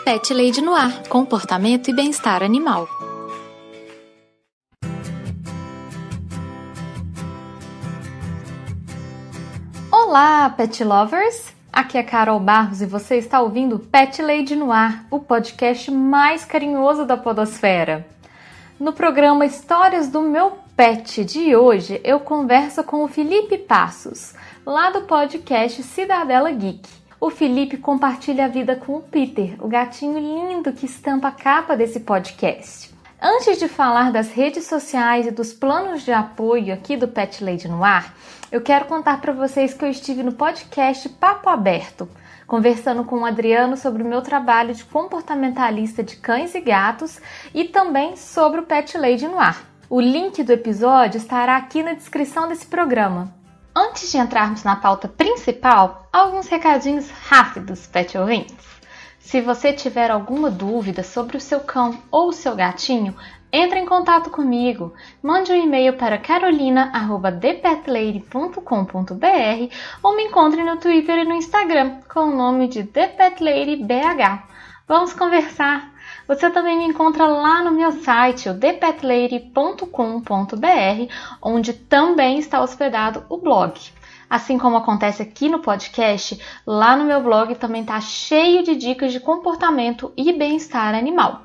Pet Lady Noir, comportamento e bem-estar animal. Olá, pet lovers! Aqui é Carol Barros e você está ouvindo Pet Lady Noir, o podcast mais carinhoso da podosfera. No programa Histórias do Meu Pet de hoje, eu converso com o Felipe Passos, lá do podcast Cidadela Geek. O Felipe compartilha a vida com o Peter, o gatinho lindo que estampa a capa desse podcast. Antes de falar das redes sociais e dos planos de apoio aqui do Pet Lady Noir, eu quero contar para vocês que eu estive no podcast Papo Aberto, conversando com o Adriano sobre o meu trabalho de comportamentalista de cães e gatos e também sobre o Pet Lady Noir. O link do episódio estará aqui na descrição desse programa. Antes de entrarmos na pauta principal, alguns recadinhos rápidos, pet ouvintes. Se você tiver alguma dúvida sobre o seu cão ou o seu gatinho, entre em contato comigo. Mande um e-mail para carolina@thepetlady.com.br ou me encontre no Twitter e no Instagram com o nome de ThePetLadyBH. Vamos conversar! Você também me encontra lá no meu site, o thepetlady.com.br, onde também está hospedado o blog. Assim como acontece aqui no podcast, lá no meu blog também está cheio de dicas de comportamento e bem-estar animal.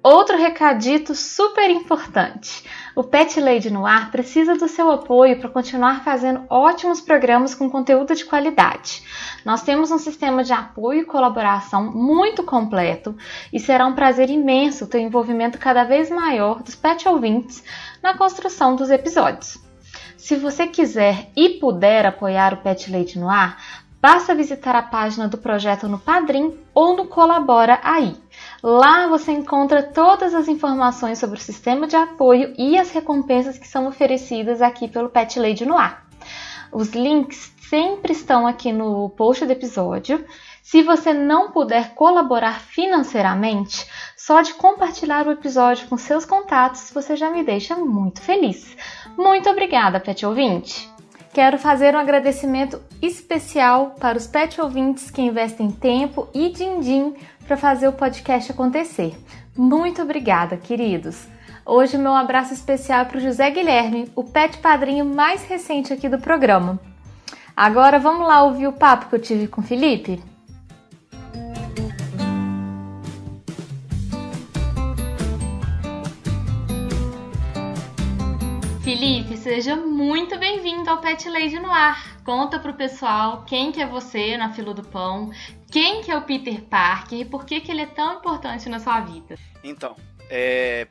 Outro recadito super importante. O Pet Lady Noir precisa do seu apoio para continuar fazendo ótimos programas com conteúdo de qualidade. Nós temos um sistema de apoio e colaboração muito completo e será um prazer imenso ter um envolvimento cada vez maior dos pet ouvintes na construção dos episódios. Se você quiser e puder apoiar o Pet Lady Noir, basta visitar a página do projeto no Padrim ou no Colabora Aí. Lá você encontra todas as informações sobre o sistema de apoio e as recompensas que são oferecidas aqui pelo Pet Lady Noir. Os links sempre estão aqui no post do episódio. Se você não puder colaborar financeiramente, só de compartilhar o episódio com seus contatos, você já me deixa muito feliz. Muito obrigada, pet ouvinte! Quero fazer um agradecimento especial para os pet ouvintes que investem tempo e din-din para fazer o podcast acontecer. Muito obrigada, queridos! Hoje meu abraço especial é para o José Guilherme, o pet padrinho mais recente aqui do programa. Agora vamos lá ouvir o papo que eu tive com o Felipe? Felipe, seja muito bem-vindo ao Pet Lady Noir. Conta pro pessoal quem que é você na fila do pão, quem que é o Peter Parker e por que ele é tão importante na sua vida. Então,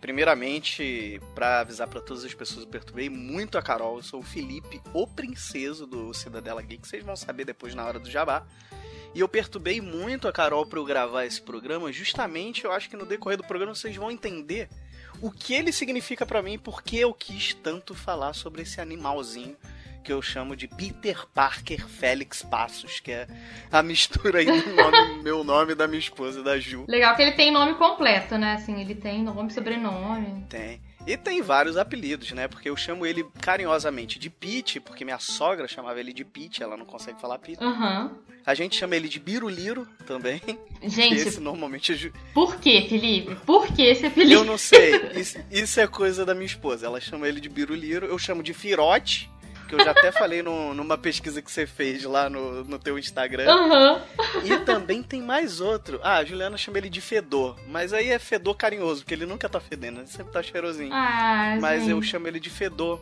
primeiramente, para avisar para todas as pessoas, eu perturbei muito a Carol. Eu sou o Felipe, o princeso do Cidadela Geek, vocês vão saber depois na hora do jabá. E eu perturbei muito a Carol para eu gravar esse programa, justamente, eu acho que no decorrer do programa vocês vão entender o que ele significa pra mim, porque eu quis tanto falar sobre esse animalzinho que eu chamo de Peter Parker Félix Passos, que é a mistura aí do meu nome e da minha esposa, da Ju. Legal que ele tem nome completo, né? Assim, ele tem nome e sobrenome. Tem. E tem vários apelidos, né? Porque eu chamo ele carinhosamente de Pete, porque minha sogra chamava ele de Pete, ela não consegue falar Pete. Uhum. A gente chama ele de Biruliro também. Gente, esse normalmente é... Por que, Felipe? Por que esse apelido? Eu não sei. Isso é coisa da minha esposa. Ela chama ele de Biruliro, eu chamo de Firote, que eu já até falei numa pesquisa que você fez lá no teu Instagram. Uhum. E também tem mais outro. A Juliana chama ele de Fedor, mas aí é Fedor carinhoso, porque ele nunca tá fedendo, ele sempre tá cheirosinho. Mas eu chamo ele de Fedor,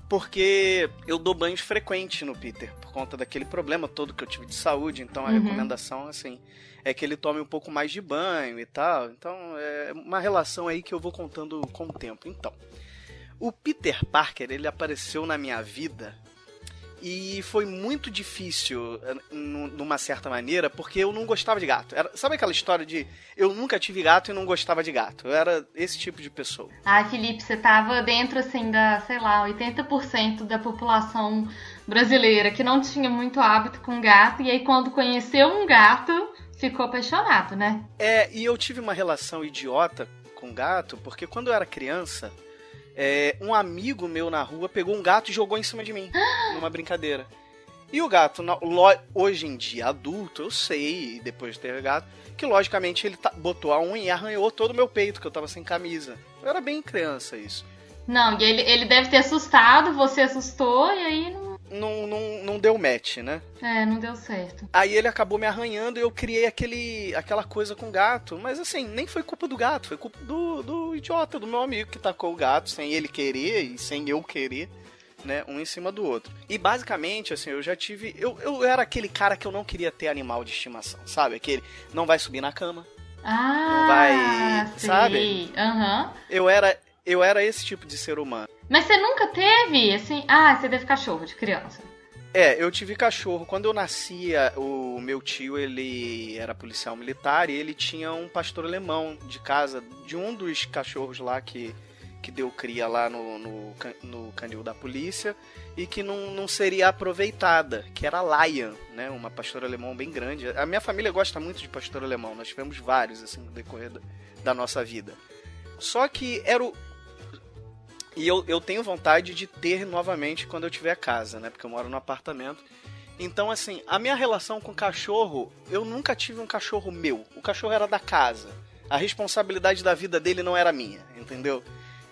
porque eu dou banhos frequentes no Peter, por conta daquele problema todo que eu tive de saúde, então a recomendação, assim, é que ele tome um pouco mais de banho e tal. Então é uma relação aí que eu vou contando com o tempo. Então, o Peter Parker, ele apareceu na minha vida e foi muito difícil, numa certa maneira, porque eu não gostava de gato. Sabe aquela história de eu nunca tive gato e não gostava de gato? Eu era esse tipo de pessoa. Ah, Felipe, você tava dentro, assim, da, sei lá, 80% da população brasileira que não tinha muito hábito com gato, e aí quando conheceu um gato, ficou apaixonado, né? E eu tive uma relação idiota com gato, porque quando eu era criança, um amigo meu na rua pegou um gato e jogou em cima de mim, numa brincadeira. E o gato, hoje em dia adulto, eu sei, depois de ter gato, que logicamente ele botou a unha e arranhou todo o meu peito, que eu tava sem camisa. Eu era bem criança isso. Não, e ele deve ter assustado, você assustou e aí não deu match, né? Não deu certo. Aí ele acabou me arranhando e eu criei aquela coisa com o gato. Mas assim, nem foi culpa do gato, foi culpa do idiota, do meu amigo que tacou o gato sem ele querer e sem eu querer, né? Um em cima do outro. E basicamente, assim, eu já tive... Eu era aquele cara que eu não queria ter animal de estimação, sabe? Aquele não vai subir na cama. Não vai... Sei. Sabe? Aham. Eu era esse tipo de ser humano. Mas você nunca teve, assim... você teve cachorro de criança. Eu tive cachorro. Quando eu nascia, o meu tio, ele era policial militar e ele tinha um pastor alemão de casa, de um dos cachorros lá que deu cria lá no canil da polícia e que não seria aproveitada, que era a Lion, né? Uma pastor alemão bem grande. A minha família gosta muito de pastor alemão, nós tivemos vários, assim, no decorrer da nossa vida. Só que era o... E eu tenho vontade de ter novamente quando eu tiver casa, né? Porque eu moro no apartamento. Então, assim, a minha relação com cachorro, eu nunca tive um cachorro meu. O cachorro era da casa. A responsabilidade da vida dele não era minha, entendeu?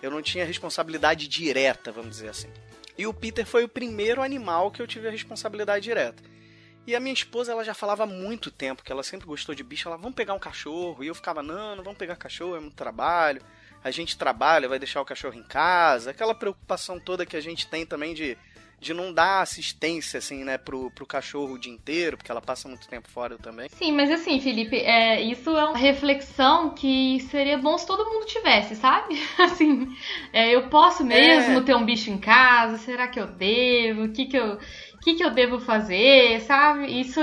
Eu não tinha responsabilidade direta, vamos dizer assim. E o Peter foi o primeiro animal que eu tive a responsabilidade direta. E a minha esposa, ela já falava há muito tempo que ela sempre gostou de bicho. Ela, vamos pegar um cachorro. E eu ficava, não vamos pegar cachorro, é muito trabalho. A gente trabalha, vai deixar o cachorro em casa. Aquela preocupação toda que a gente tem também de não dar assistência, assim, né, pro cachorro o dia inteiro, porque ela passa muito tempo fora também. Sim, mas assim, Felipe, isso é uma reflexão que seria bom se todo mundo tivesse, sabe? Assim, eu posso mesmo ter um bicho em casa? Será que eu devo? O que eu devo fazer, sabe? Isso,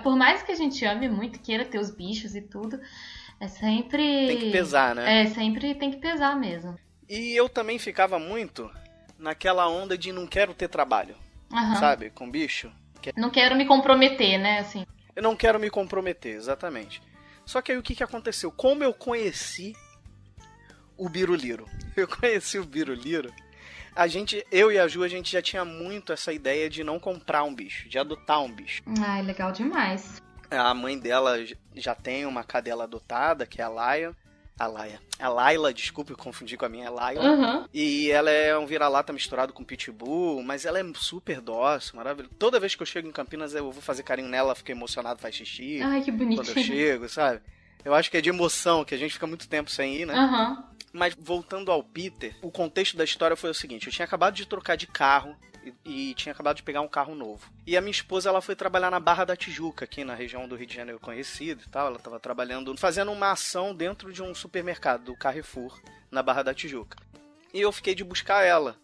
por mais que a gente ame muito, queira ter os bichos e tudo, sempre... Tem que pesar, né? Sempre tem que pesar mesmo. E eu também ficava muito naquela onda de não quero ter trabalho, sabe? Com bicho. Não quero me comprometer, né? Assim. Eu não quero me comprometer, exatamente. Só que aí o que aconteceu? Como eu conheci o Biruliro? Eu conheci o Biruliro... eu e a Ju, a gente já tinha muito essa ideia de não comprar um bicho, de adotar um bicho. Legal demais. A mãe dela já tem uma cadela adotada, que é a Laia. A Laila, desculpa, eu confundi com a minha, é Laila. E ela é um vira-lata misturado com pitbull, mas ela é super dócil, maravilhosa. Toda vez que eu chego em Campinas, eu vou fazer carinho nela, ela fica emocionada, faz xixi. Ai, que bonitinho. Quando eu chego, sabe? Eu acho que é de emoção, que a gente fica muito tempo sem ir, né? Mas voltando ao Peter, o contexto da história foi o seguinte: eu tinha acabado de trocar de carro e tinha acabado de pegar um carro novo. E a minha esposa, ela foi trabalhar na Barra da Tijuca, aqui na região do Rio de Janeiro conhecida e tal. Ela estava trabalhando, fazendo uma ação dentro de um supermercado, do Carrefour, na Barra da Tijuca. E eu fiquei de buscar ela.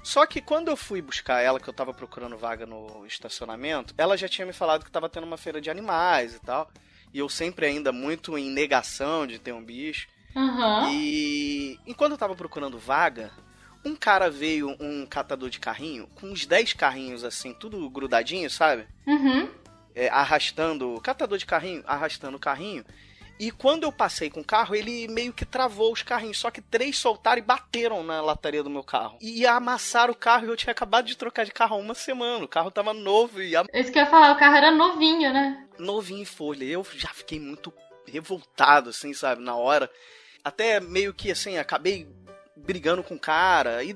Só que quando eu fui buscar ela, que eu tava procurando vaga no estacionamento, ela já tinha me falado que tava tendo uma feira de animais e tal. E eu sempre ainda muito em negação de ter um bicho. E enquanto eu tava procurando vaga, um cara veio, um catador de carrinho, com uns 10 carrinhos assim, tudo grudadinho, sabe? Arrastando, catador de carrinho, arrastando o carrinho. E quando eu passei com o carro, ele meio que travou os carrinhos. Só que 3 soltaram e bateram na lataria do meu carro. E amassaram o carro, e eu tinha acabado de trocar de carro há uma semana. O carro tava novo e... Isso que eu ia falar, o carro era novinho, né? Novinho em folha. Eu já fiquei muito revoltado, assim, sabe, na hora. Até meio que, assim, acabei brigando com o cara. E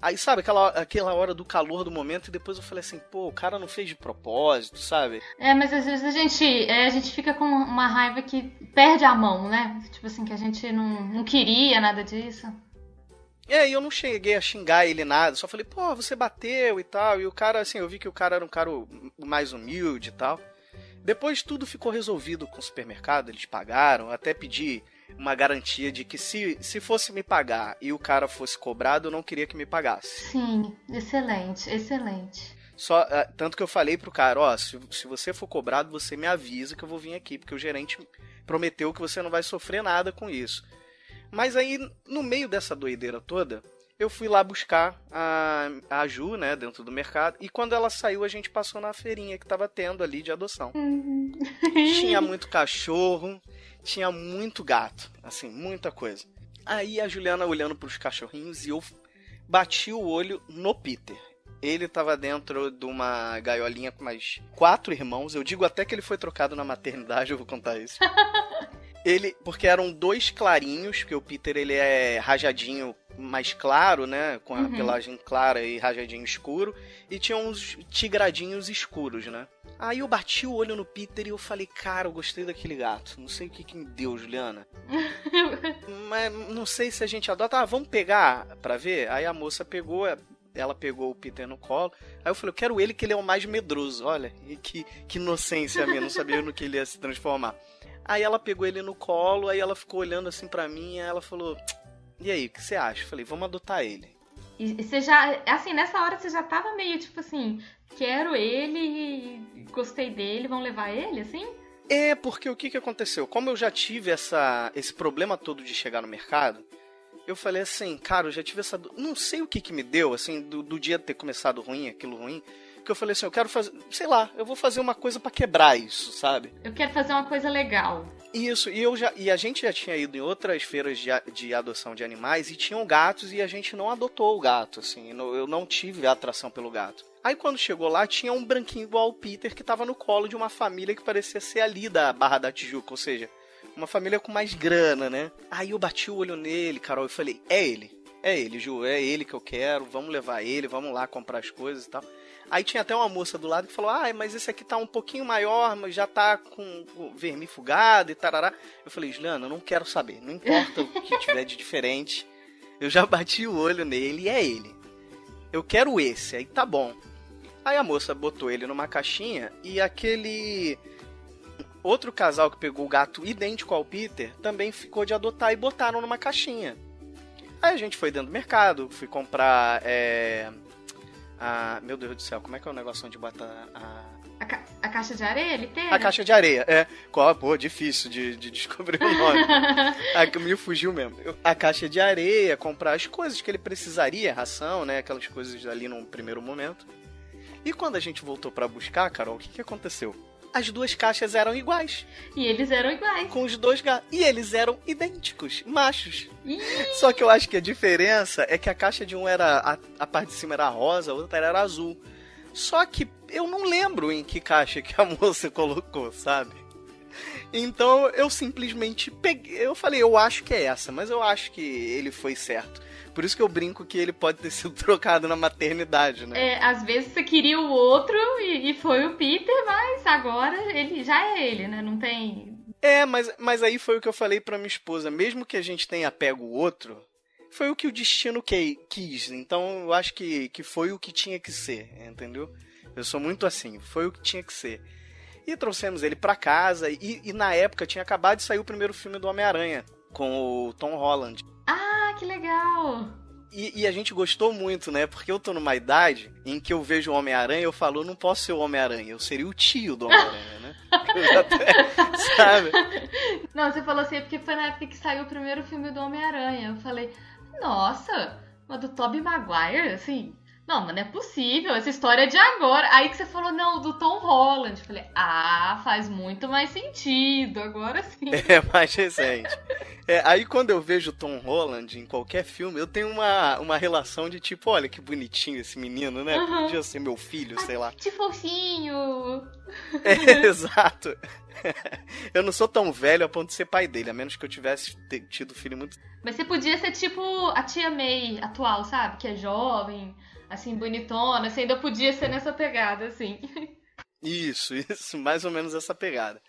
aí, sabe, aquela hora do calor do momento. E depois eu falei assim, pô, o cara não fez de propósito, sabe? Mas às vezes a gente fica com uma raiva que perde a mão, né? Tipo assim, que a gente não queria nada disso. E eu não cheguei a xingar ele nada. Só falei, pô, você bateu e tal. E o cara, assim, eu vi que o cara era um cara mais humilde e tal. Depois tudo ficou resolvido com o supermercado. Eles pagaram, até pedi uma garantia de que se fosse me pagar e o cara fosse cobrado, eu não queria que me pagasse. Sim, excelente, excelente. Tanto que eu falei pro cara, se você for cobrado, você me avisa que eu vou vir aqui, porque o gerente prometeu que você não vai sofrer nada com isso. Mas aí, no meio dessa doideira toda, eu fui lá buscar a Ju, né, dentro do mercado, e quando ela saiu, a gente passou na feirinha que tava tendo ali de adoção. Tinha muito cachorro, tinha muito gato, assim, muita coisa. Aí a Juliana olhando pros cachorrinhos e eu bati o olho no Peter. Ele tava dentro de uma gaiolinha com mais 4 irmãos. Eu digo até que ele foi trocado na maternidade, eu vou contar isso. Porque eram 2 clarinhos, porque o Peter ele é rajadinho mais claro, né? Com a pelagem clara e rajadinho escuro. E tinha uns tigradinhos escuros, né? Aí eu bati o olho no Peter e eu falei, cara, eu gostei daquele gato. Não sei o que me deu, Juliana. Mas não sei se a gente adota. Ah, vamos pegar pra ver? Aí a moça pegou, ela pegou o Peter no colo. Aí eu falei, eu quero ele, que ele é o mais medroso. Olha, que inocência minha, não sabia no que ele ia se transformar. Aí ela pegou ele no colo, aí ela ficou olhando assim pra mim, aí ela falou, e aí, o que você acha? Eu falei, vamos adotar ele. E você já, assim, nessa hora você já tava meio tipo assim, quero ele, gostei dele, vão levar ele, assim? É, porque o que aconteceu? Como eu já tive esse problema todo de chegar no mercado, eu falei assim, cara, eu já tive essa... Não sei o que me deu, assim, do dia ter começado ruim, aquilo ruim, que eu falei assim, eu quero fazer... Sei lá, eu vou fazer uma coisa pra quebrar isso, sabe? Eu quero fazer uma coisa legal. Isso, e a gente já tinha ido em outras feiras de adoção de animais e tinham gatos e a gente não adotou o gato, assim, eu não tive atração pelo gato. Aí quando chegou lá, tinha um branquinho igual ao Peter que tava no colo de uma família que parecia ser ali da Barra da Tijuca, ou seja, uma família com mais grana, né? Aí eu bati o olho nele, Carol, e falei, é ele, Ju, é ele que eu quero, vamos levar ele, vamos lá comprar as coisas e tal. Aí tinha até uma moça do lado que falou, mas esse aqui tá um pouquinho maior, mas já tá com vermifugado e tarará. Eu falei, Juliana, eu não quero saber, não importa o que tiver de diferente, eu já bati o olho nele e é ele. Eu quero esse, aí tá bom. Aí a moça botou ele numa caixinha e aquele outro casal que pegou o gato idêntico ao Peter também ficou de adotar e botaram numa caixinha. Aí a gente foi dentro do mercado, fui comprar... meu Deus do céu, como é que é o negócio onde bota a caixa de areia, ele tem? A caixa de areia, pô, difícil de descobrir o nome. Me fugiu mesmo. A caixa de areia, comprar as coisas que ele precisaria, ração, né, aquelas coisas ali num primeiro momento. E quando a gente voltou pra buscar, Carol, o que aconteceu? As 2 caixas eram iguais. E eles eram iguais. Com os 2 gatos. E eles eram idênticos, machos. Só que eu acho que a diferença é que a caixa de um era... A parte de cima era rosa, a outra era azul. Só que eu não lembro em que caixa que a moça colocou, sabe? Então eu simplesmente peguei... Eu falei, eu acho que é essa, mas eu acho que ele foi certo. Por isso que eu brinco que ele pode ter sido trocado na maternidade, né? Às vezes você queria o outro e foi o Peter, mas agora ele já é ele, né? Não tem... mas aí foi o que eu falei pra minha esposa. Mesmo que a gente tenha pego o outro, foi o que o destino quis. Então eu acho que foi o que tinha que ser, entendeu? Eu sou muito assim, foi o que tinha que ser. E trouxemos ele pra casa e na época tinha acabado de sair o primeiro filme do Homem-Aranha, com o Tom Holland. Ah, que legal! E a gente gostou muito, né? Porque eu tô numa idade em que eu vejo o Homem-Aranha e eu falo, eu não posso ser o Homem-Aranha, eu seria o tio do Homem-Aranha, né? Sabe? Não, você falou assim, porque foi na época que saiu o primeiro filme do Homem-Aranha. Eu falei, nossa, mas do Tobey Maguire, assim... Não, mas não é possível, essa história é de agora. Aí que você falou, não, do Tom Holland. Eu falei, faz muito mais sentido, agora sim. É mais recente. Aí quando eu vejo o Tom Holland em qualquer filme, eu tenho uma relação de tipo, olha que bonitinho esse menino, né? Podia ser meu filho, sei lá. Que fofinho. Exato. Eu não sou tão velho a ponto de ser pai dele, a menos que eu tivesse tido filho muito... Mas você podia ser tipo a tia May atual, sabe? Que é jovem... assim, bonitona, você ainda podia ser nessa pegada, assim. Isso, mais ou menos essa pegada.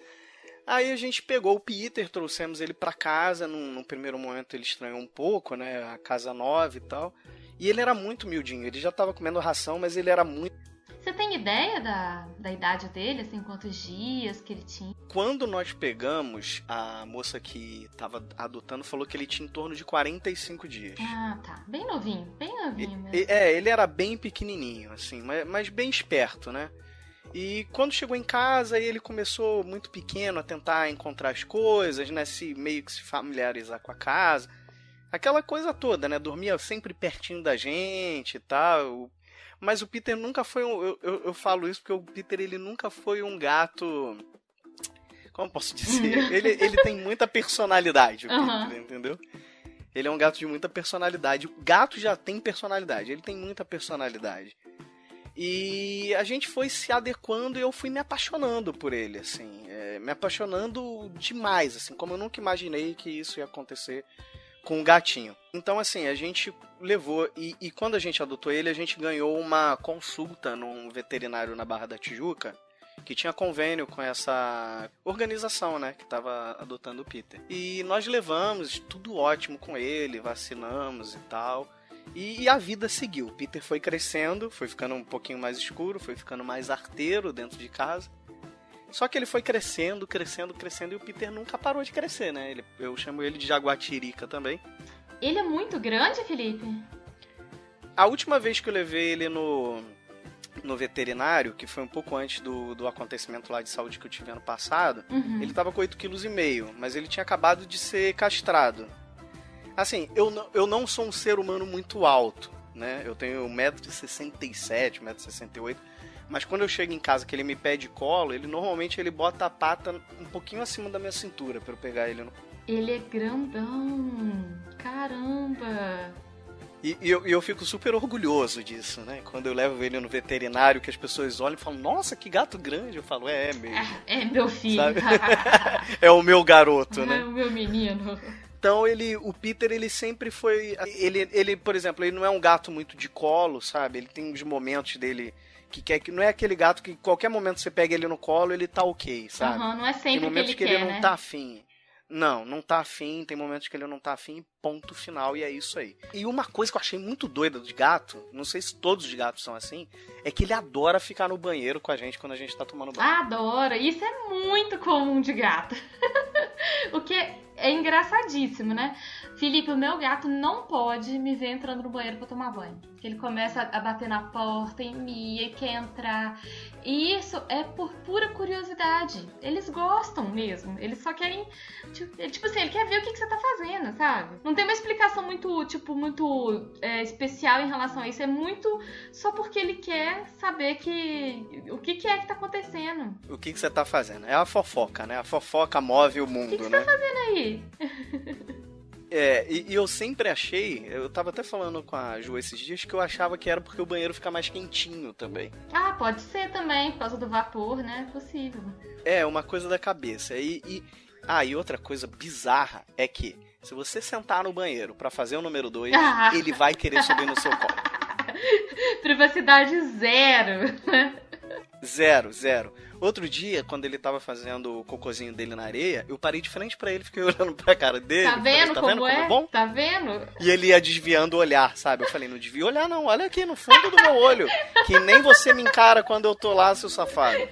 Aí a gente pegou o Peter, trouxemos ele pra casa, num primeiro momento ele estranhou um pouco, né, a casa nova e tal, e ele era muito miudinho, ele já tava comendo ração, mas ele era muito... Você tem ideia da idade dele, assim, quantos dias que ele tinha? Quando nós pegamos, a moça que tava adotando falou que ele tinha em torno de 45 dias. Ah, tá. Bem novinho mesmo. Ele era bem pequenininho, assim, mas bem esperto, né? E quando chegou em casa, ele começou muito pequeno a tentar encontrar as coisas, né? Meio que se familiarizar com a casa. Aquela coisa toda, né? Dormia sempre pertinho da gente e tal. Mas o Peter nunca foi eu falo isso porque o Peter ele nunca foi um gato... Como posso dizer? ele tem muita personalidade, o Peter, entendeu? Ele é um gato de muita personalidade. O gato já tem personalidade, ele tem muita personalidade. E a gente foi se adequando e eu fui me apaixonando por ele, assim. Me apaixonando demais, assim, como eu nunca imaginei que isso ia acontecer com o gatinho. Então, assim, a gente levou... E quando a gente adotou ele, a gente ganhou uma consulta num veterinário na Barra da Tijuca, que tinha convênio com essa organização, né, que estava adotando o Peter. E nós levamos, tudo ótimo com ele, vacinamos e tal. E a vida seguiu. O Peter foi crescendo, foi ficando um pouquinho mais escuro, foi ficando mais arteiro dentro de casa. Só que ele foi crescendo, crescendo, crescendo, e o Peter nunca parou de crescer, né? Eu chamo ele de Jaguatirica também. Ele é muito grande, Felipe? A última vez que eu levei ele no veterinário, que foi um pouco antes do acontecimento lá de saúde que eu tive ano passado, ele tava com 8,5 kg, mas ele tinha acabado de ser castrado. Assim, eu não sou um ser humano muito alto, né? Eu tenho 1,67m, 1,68m, mas quando eu chego em casa que ele me pede colo, normalmente ele bota a pata um pouquinho acima da minha cintura pra eu pegar ele no... Ele é grandão! Caramba! E eu fico super orgulhoso disso, né? Quando eu levo ele no veterinário, que as pessoas olham e falam, nossa, que gato grande. Eu falo, é mesmo. É meu filho. É o meu garoto, né? É o meu menino. Então, o Peter, ele sempre foi... Ele, por exemplo, ele não é um gato muito de colo, sabe? Ele tem uns momentos dele que quer que... Não é aquele gato que qualquer momento você pega ele no colo, ele tá ok, sabe? Não é sempre tem momentos que ele quer, não tá afim. Não tá afim, tem momentos que ele não tá afim, ponto final, e é isso aí. E uma coisa que eu achei muito doida de gato, não sei se todos os gatos são assim, é que ele adora ficar no banheiro com a gente quando a gente tá tomando banho. Adora! Isso é muito comum de gato. O que é engraçadíssimo, né? Felipe, o meu gato não pode me ver entrando no banheiro pra tomar banho. Ele começa a bater na porta, em mim, quer entrar. E isso é por pura curiosidade. Eles gostam mesmo. Eles só querem... Tipo assim, ele quer ver o que você tá fazendo, sabe? Não tem uma explicação muito especial em relação a isso. É muito só porque ele quer saber o que é que tá acontecendo. O que você tá fazendo? É a fofoca, né? A fofoca move o mundo, né? O que você tá fazendo aí? E eu sempre achei, eu tava até falando com a Ju esses dias, que eu achava que era porque o banheiro fica mais quentinho também. Pode ser também, por causa do vapor, né? É possível. É, uma coisa da cabeça. E outra coisa bizarra é que, se você sentar no banheiro pra fazer o número 2, ele vai querer subir no seu colo. Privacidade zero. Zero. Outro dia, quando ele tava fazendo o cocôzinho dele na areia, eu parei de frente pra ele, fiquei olhando pra cara dele. Tá vendo como é? Bom? Tá vendo? E ele ia desviando o olhar, sabe? Eu falei, não devia olhar não, olha aqui no fundo do meu olho, que nem você me encara quando eu tô lá, seu safado.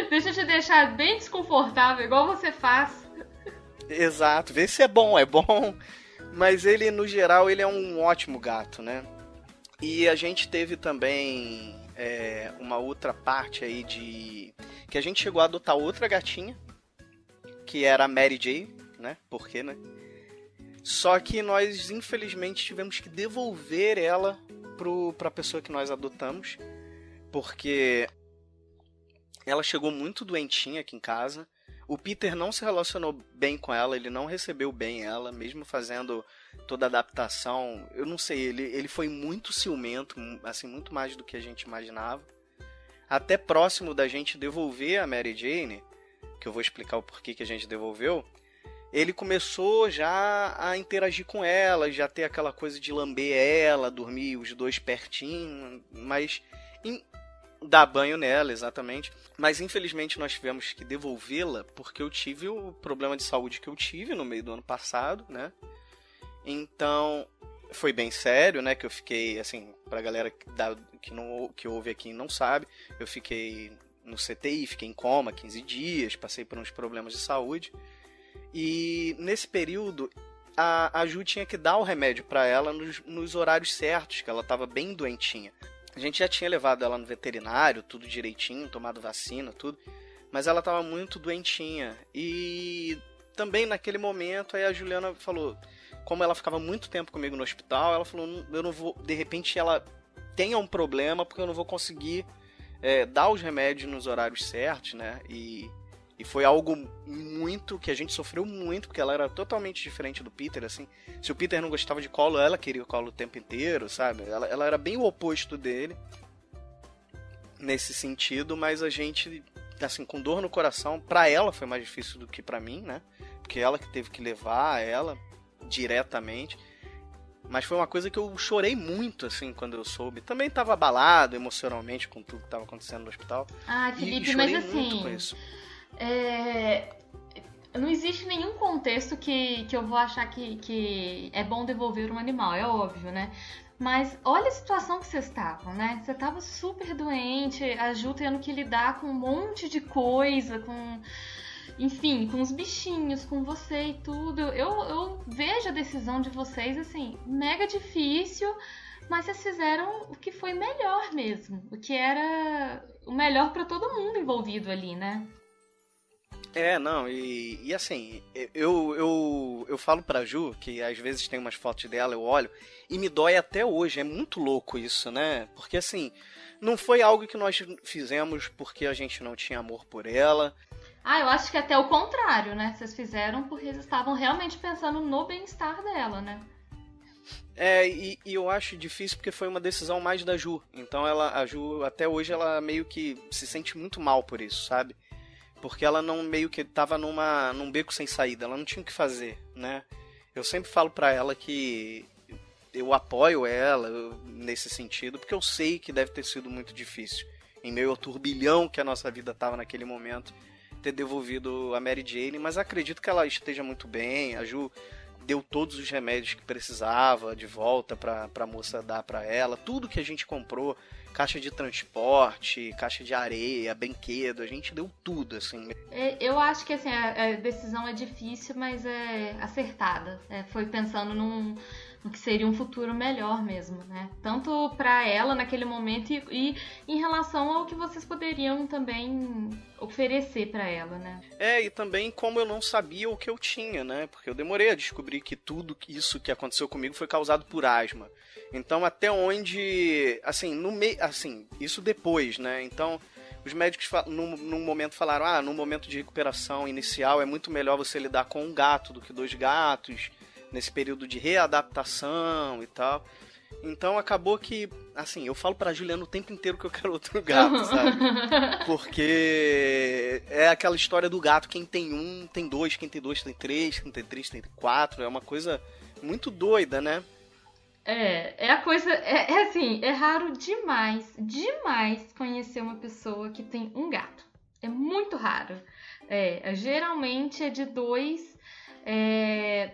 Deixa eu te deixar bem desconfortável, igual você faz. Exato, vê se é bom. Mas ele, no geral, ele é um ótimo gato, né? E a gente teve também... uma outra parte aí que a gente chegou a adotar outra gatinha, que era a Mary Jane, né? Por quê, né? Só que nós, infelizmente, tivemos que devolver ela pra pessoa que nós adotamos, porque ela chegou muito doentinha aqui em casa. O Peter não se relacionou bem com ela, ele não recebeu bem ela, mesmo fazendo toda a adaptação. Eu não sei, ele foi muito ciumento, assim, muito mais do que a gente imaginava. Até próximo da gente devolver a Mary Jane, que eu vou explicar o porquê que a gente devolveu, ele começou já a interagir com ela, já ter aquela coisa de lamber ela, dormir os dois pertinho, mas... dar banho nela, exatamente. Mas infelizmente nós tivemos que devolvê-la porque eu tive o problema de saúde que eu tive no meio do ano passado, né? Então, foi bem sério, né? Que eu fiquei, assim, pra galera que ouve aqui e não sabe, eu fiquei no CTI, fiquei em coma 15 dias, passei por uns problemas de saúde. E nesse período, a Ju tinha que dar o remédio pra ela nos horários certos, que ela tava bem doentinha. A gente já tinha levado ela no veterinário, tudo direitinho, tomado vacina, tudo. Mas ela estava muito doentinha. E também naquele momento, aí a Juliana falou... Como ela ficava muito tempo comigo no hospital, ela falou... Eu não vou... De repente ela tenha um problema, porque eu não vou conseguir dar os remédios nos horários certos, né? E foi algo muito... Que a gente sofreu muito, porque ela era totalmente diferente do Peter, assim. Se o Peter não gostava de colo, ela queria o colo o tempo inteiro, sabe? Ela era bem o oposto dele. nesse sentido, mas a gente, assim, com dor no coração, pra ela foi mais difícil do que pra mim, né? Porque ela que teve que levar ela diretamente. Mas foi uma coisa que eu chorei muito, assim, quando eu soube. Também tava abalado emocionalmente com tudo que tava acontecendo no hospital. Ah, Felipe, e mas muito com assim, isso. Não existe nenhum contexto que eu vou achar que é bom devolver um animal, é óbvio, né? Mas olha a situação que vocês estavam, né? Você estava super doente, a Ju tendo que lidar com um monte de coisa, enfim, com os bichinhos, com você e tudo. Eu vejo a decisão de vocês, assim, mega difícil, mas vocês fizeram o que foi melhor mesmo. O que era o melhor para todo mundo envolvido ali, né? Não, e assim, eu falo pra Ju, que às vezes tem umas fotos dela, eu olho, e me dói até hoje, é muito louco isso, né? Porque assim, não foi algo que nós fizemos porque a gente não tinha amor por ela. Eu acho que até o contrário, né? Vocês fizeram porque eles estavam realmente pensando no bem-estar dela, né? E eu acho difícil porque foi uma decisão mais da Ju. Então a Ju, até hoje, ela meio que se sente muito mal por isso, sabe? Porque ela não meio que tava num beco sem saída, ela não tinha o que fazer, né? Eu sempre falo pra ela que eu apoio ela nesse sentido, porque eu sei que deve ter sido muito difícil, em meio ao turbilhão que a nossa vida tava naquele momento, ter devolvido a Mary Jane, mas acredito que ela esteja muito bem. A Ju deu todos os remédios que precisava de volta pra moça dar pra ela, tudo que a gente comprou, caixa de transporte, caixa de areia, brinquedo, a gente deu tudo, assim. Eu acho que assim, a decisão é difícil, mas é acertada. Foi pensando no que seria um futuro melhor mesmo, né? Tanto pra ela naquele momento e em relação ao que vocês poderiam também oferecer pra ela, né? E também como eu não sabia o que eu tinha, né? Porque eu demorei a descobrir que tudo isso que aconteceu comigo foi causado por asma. Então, até onde, assim, isso depois, né? Então, os médicos num momento falaram, no momento de recuperação inicial é muito melhor você lidar com um gato do que 2 gatos, nesse período de readaptação e tal. Então, acabou que, assim, eu falo pra Juliana o tempo inteiro que eu quero outro gato, sabe? Porque é aquela história do gato, quem tem um, tem 2, quem tem 2 tem 3, quem tem 3 tem 4, é uma coisa muito doida, né? Assim, é raro demais conhecer uma pessoa que tem um gato. É muito raro. Geralmente é de 2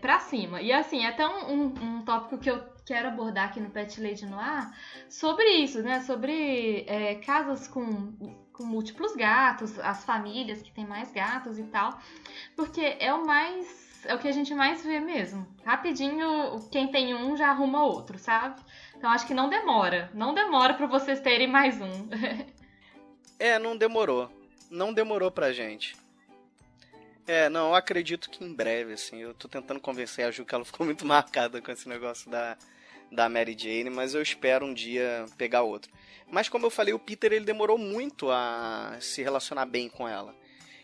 pra cima. E assim, até um tópico que eu quero abordar aqui no Pet Lady Noir, sobre isso, né? Sobre casas com múltiplos gatos, as famílias que têm mais gatos e tal. Porque é o que a gente mais vê mesmo. Rapidinho, quem tem um já arruma outro, sabe? Então acho que não demora. Não demora pra vocês terem mais um. Não demorou. Não demorou pra gente. Eu acredito que em breve, assim. Eu tô tentando convencer a Ju que ela ficou muito marcada com esse negócio da Mary Jane, mas eu espero um dia pegar outro. Mas como eu falei, o Peter, ele demorou muito a se relacionar bem com ela.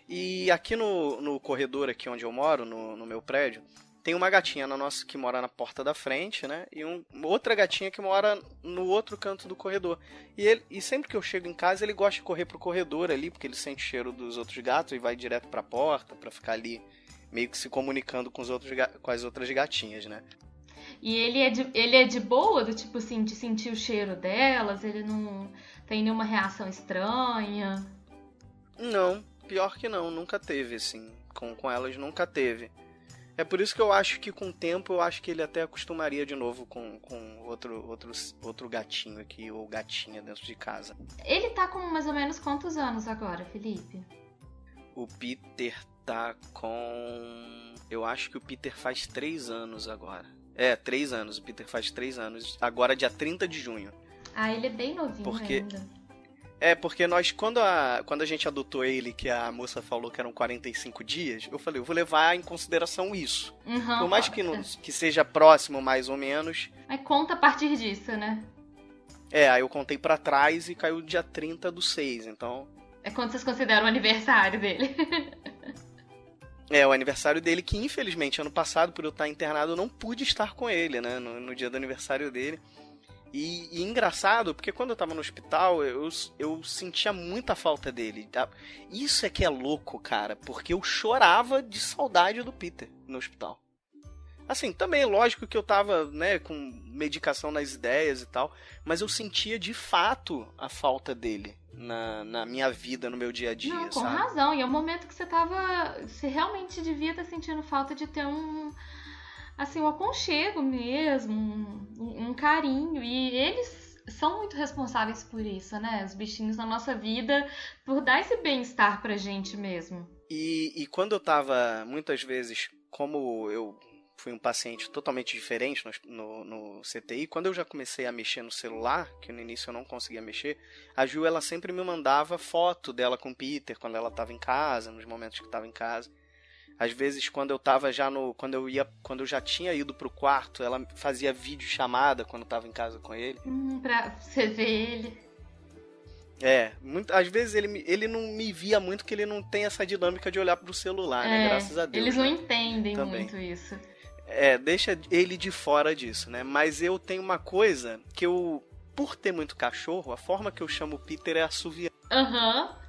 E aqui no corredor, aqui onde eu moro, no meu prédio, tem uma gatinha que mora na porta da frente, né? E outra gatinha que mora no outro canto do corredor. E sempre que eu chego em casa, ele gosta de correr pro corredor ali, porque ele sente o cheiro dos outros gatos e vai direto pra porta pra ficar ali meio que se comunicando com as outras gatinhas, né? E ele é de boa, do tipo assim, de sentir o cheiro delas? Ele não tem nenhuma reação estranha? Não. Pior que não, nunca teve, assim. Com elas nunca teve. É por isso que eu acho que com o tempo, eu acho que ele até acostumaria de novo com outro gatinho aqui, ou gatinha dentro de casa. Ele tá com mais ou menos quantos anos agora, Felipe? O Peter tá com... Eu acho que o Peter faz 3 anos agora. 3 anos, o Peter faz 3 anos. Agora, dia 30 de junho. Ele é bem novinho ainda. Porque nós, quando a gente adotou ele, que a moça falou que eram 45 dias, eu falei, eu vou levar em consideração isso. Uhum, por mais que seja próximo, mais ou menos. Mas conta a partir disso, né? Aí eu contei pra trás e caiu dia 30/6, então... É quando vocês consideram o aniversário dele. O aniversário dele, que infelizmente ano passado, por eu estar internado, eu não pude estar com ele, né? No dia do aniversário dele. E engraçado, porque quando eu tava no hospital, eu sentia muita falta dele. Tá? Isso é que é louco, cara, porque eu chorava de saudade do Peter no hospital. Assim, também lógico que eu tava, né, com medicação nas ideias e tal, mas eu sentia de fato a falta dele na minha vida, no meu dia a dia, Não, com sabe? razão. E é o momento que você realmente devia estar sentindo falta de ter um aconchego mesmo, um carinho. E eles são muito responsáveis por isso, né? Os bichinhos na nossa vida, por dar esse bem-estar pra gente mesmo. E quando eu tava, muitas vezes, como eu fui um paciente totalmente diferente no CTI, quando eu já comecei a mexer no celular, que no início eu não conseguia mexer, a Ju, ela sempre me mandava foto dela com o Peter, quando ela tava em casa, nos momentos que tava em casa. Às vezes, quando eu tava quando eu já tinha ido pro quarto, ela fazia videochamada quando eu tava em casa com ele. Pra você ver ele. Às vezes ele não me via muito, porque ele não tem essa dinâmica de olhar pro celular, né? Graças a Deus. Eles não entendem também muito isso. Deixa ele de fora disso, né? Mas eu tenho uma coisa que por ter muito cachorro, a forma que eu chamo o Peter é assoviando.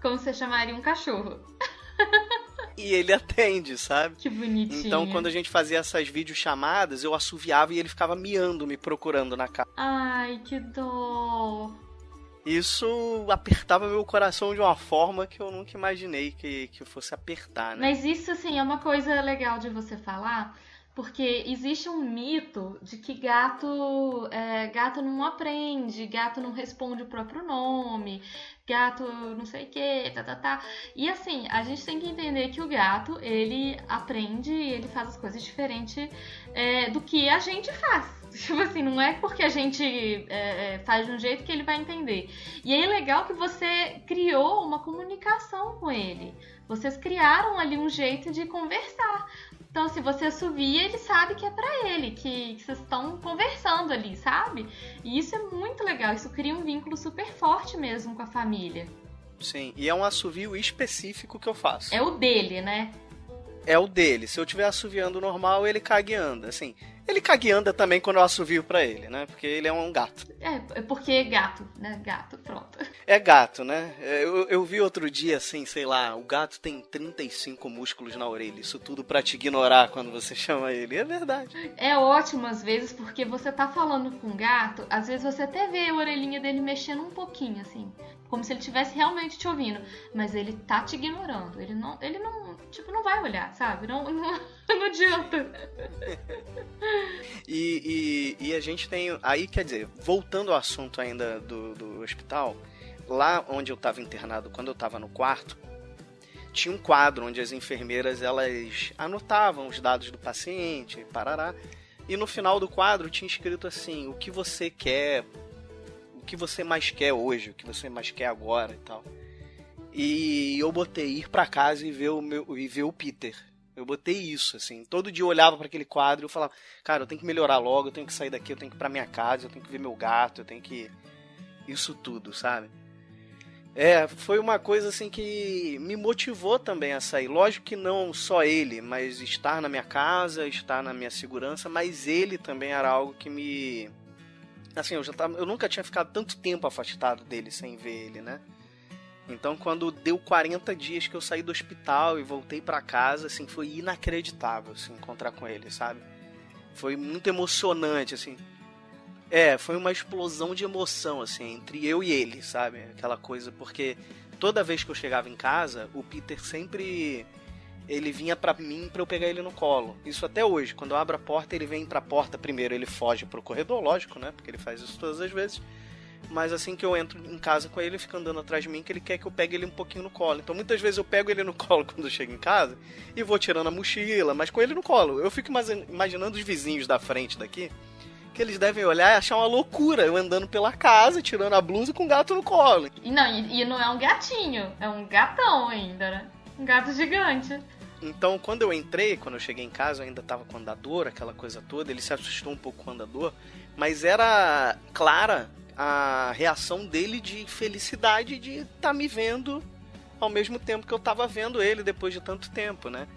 Como você chamaria um cachorro. E ele atende, sabe? Que bonitinho. Então, quando a gente fazia essas videochamadas, eu assoviava e ele ficava miando, me procurando na casa. Ai, que dó. Isso apertava meu coração de uma forma que eu nunca imaginei que fosse apertar, né? Mas isso, assim, é uma coisa legal de você falar, porque existe um mito de que gato não aprende, gato não responde o próprio nome, gato não sei o que, tá. E assim, a gente tem que entender que o gato, ele aprende e ele faz as coisas diferentes do que a gente faz. Tipo assim, não é porque a gente faz de um jeito que ele vai entender. E aí é legal que você criou uma comunicação com ele. Vocês criaram ali um jeito de conversar. Então, se você assovia, ele sabe que é pra ele, que vocês estão conversando ali, sabe? E isso é muito legal, isso cria um vínculo super forte mesmo com a família. Sim, e é um assovio específico que eu faço. É o dele, né? É o dele. Se eu estiver assoviando normal, ele caga e anda. Assim, ele caga e anda também quando eu assovio pra ele, né? Porque ele é um gato. É porque é gato, né? Gato, pronto. É gato, né? Eu vi outro dia, assim, sei lá, o gato tem 35 músculos na orelha. Isso tudo pra te ignorar quando você chama ele. É verdade. É ótimo, às vezes, porque você tá falando com o gato, às vezes você até vê a orelhinha dele mexendo um pouquinho, assim. Como se ele estivesse realmente te ouvindo. Mas ele tá te ignorando. Ele não não vai olhar, sabe? Não adianta. E a gente tem... Aí, quer dizer, voltando ao assunto ainda do hospital, lá onde eu estava internado, quando eu estava no quarto, tinha um quadro onde as enfermeiras, elas anotavam os dados do paciente, parará. E no final do quadro tinha escrito assim, o que você quer, o que você mais quer hoje, o que você mais quer agora e tal. E eu botei ir pra casa e ver o Peter. Eu botei isso, assim. Todo dia eu olhava para aquele quadro e eu falava, cara, eu tenho que melhorar logo, eu tenho que sair daqui, eu tenho que ir pra minha casa, eu tenho que ver meu gato, eu tenho que... Isso tudo, sabe? Foi uma coisa, assim, que me motivou também a sair. Lógico que não só ele, mas estar na minha casa, estar na minha segurança, mas ele também era algo que me... Assim, eu nunca tinha ficado tanto tempo afastado dele sem ver ele, né? Então, quando deu 40 dias que eu saí do hospital e voltei pra casa, assim, foi inacreditável, assim, encontrar com ele, sabe? Foi muito emocionante, assim. Foi uma explosão de emoção, assim, entre eu e ele, sabe? Aquela coisa, porque toda vez que eu chegava em casa, o Peter sempre... Ele vinha pra mim pra eu pegar ele no colo. Isso até hoje. Quando eu abro a porta, ele vem pra porta primeiro, ele foge pro corredor, lógico, né? Porque ele faz isso todas as vezes. Mas assim que eu entro em casa com ele, ele fica andando atrás de mim, que ele quer que eu pegue ele um pouquinho no colo. Então muitas vezes eu pego ele no colo quando eu chego em casa e vou tirando a mochila, mas com ele no colo. Eu fico imaginando os vizinhos da frente daqui, que eles devem olhar e achar uma loucura eu andando pela casa, tirando a blusa com o gato no colo. E não é um gatinho, é um gatão ainda, né? Um gato gigante. Então, quando eu cheguei em casa, eu ainda tava com andador, aquela coisa toda. Ele se assustou um pouco com o andador, mas era clara a reação dele de felicidade de estar me vendo ao mesmo tempo que eu tava vendo ele depois de tanto tempo, né?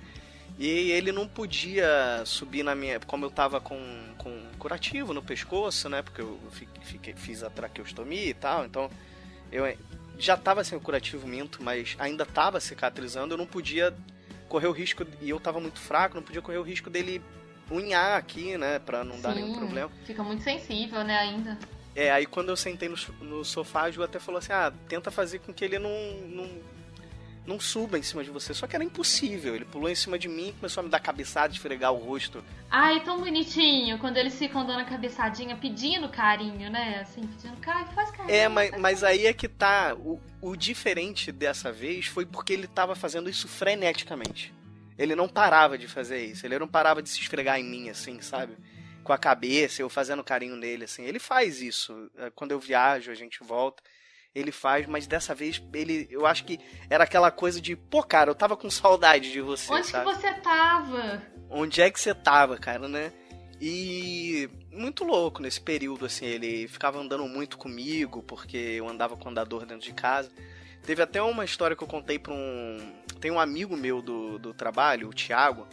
E ele não podia subir na minha... Como eu tava com curativo no pescoço, né? Porque eu fiz a traqueostomia e tal. Então, eu já tava sem o curativo minto, mas ainda tava cicatrizando. Eu não podia correr o risco... E eu tava muito fraco, não podia correr o risco dele unhar aqui, né? Pra não dar nenhum problema. Fica muito sensível, né, ainda. Aí quando eu sentei no sofá, a Ju até falou assim, tenta fazer com que ele não suba em cima de você. Só que era impossível. Ele pulou em cima de mim, começou a me dar cabeçada, esfregar o rosto. Ai, tão bonitinho. Quando eles ficam dando a cabeçadinha, pedindo carinho, né? Assim, pedindo carinho, faz carinho. Mas aí é que tá. O diferente dessa vez foi porque ele tava fazendo isso freneticamente. Ele não parava de fazer isso. Ele não parava de se esfregar em mim, assim, sabe? Com a cabeça, eu fazendo carinho nele, assim. Ele faz isso. Quando eu viajo, a gente volta. Ele faz, mas dessa vez eu acho que era aquela coisa de, pô, cara, eu tava com saudade de você, Onde sabe? que você tava? Onde é que você tava, cara, né? E muito louco nesse período, assim, ele ficava andando muito comigo, porque eu andava com andador dentro de casa. Teve até uma história que eu contei tem um amigo meu do trabalho, o Thiago,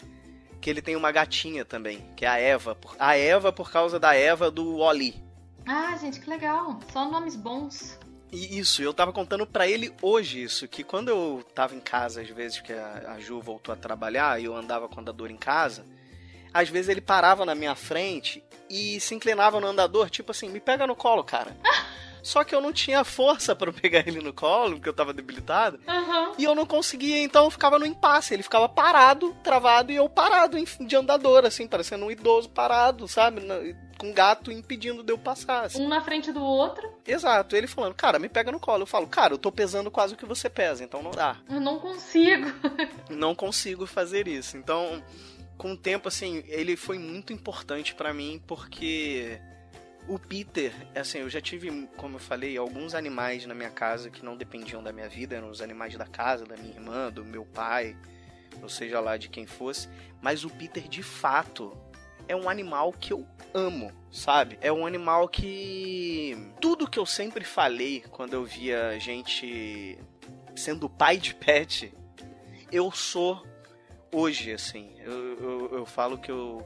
que ele tem uma gatinha também, que é a Eva. A Eva por causa da Eva do Oli. Ah, gente, que legal. Só nomes bons. E isso, eu tava contando pra ele hoje isso, que quando eu tava em casa, às vezes que a Ju voltou a trabalhar e eu andava com o andador em casa, às vezes ele parava na minha frente e se inclinava no andador, tipo assim, me pega no colo, cara. Só que eu não tinha força pra pegar ele no colo, porque eu tava debilitado. Uhum. E eu não conseguia, então eu ficava no impasse. Ele ficava parado, travado, e eu parado de andador, assim, parecendo um idoso parado, sabe? Com um gato impedindo de eu passar. Assim. Um na frente do outro. Exato. Ele falando, cara, me pega no colo. Eu falo, cara, eu tô pesando quase o que você pesa, então não dá. Eu não consigo. Não consigo fazer isso. Então, com o tempo, assim, ele foi muito importante pra mim, porque... O Peter, assim, eu já tive, como eu falei, alguns animais na minha casa que não dependiam da minha vida, eram os animais da casa, da minha irmã, do meu pai, ou seja lá de quem fosse, mas o Peter, de fato, é um animal que eu amo, sabe? É um animal que... Tudo que eu sempre falei quando eu via gente sendo pai de pet, eu sou hoje, assim. Eu falo que eu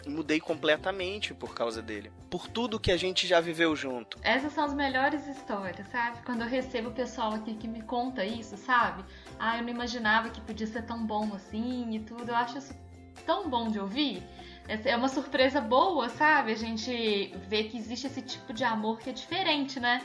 mudei completamente por causa dele. Por tudo que a gente já viveu junto. Essas são as melhores histórias, sabe? Quando eu recebo o pessoal aqui que me conta isso, sabe? Eu não imaginava que podia ser tão bom assim e tudo. Eu acho isso tão bom de ouvir. É uma surpresa boa, sabe? A gente vê que existe esse tipo de amor que é diferente, né?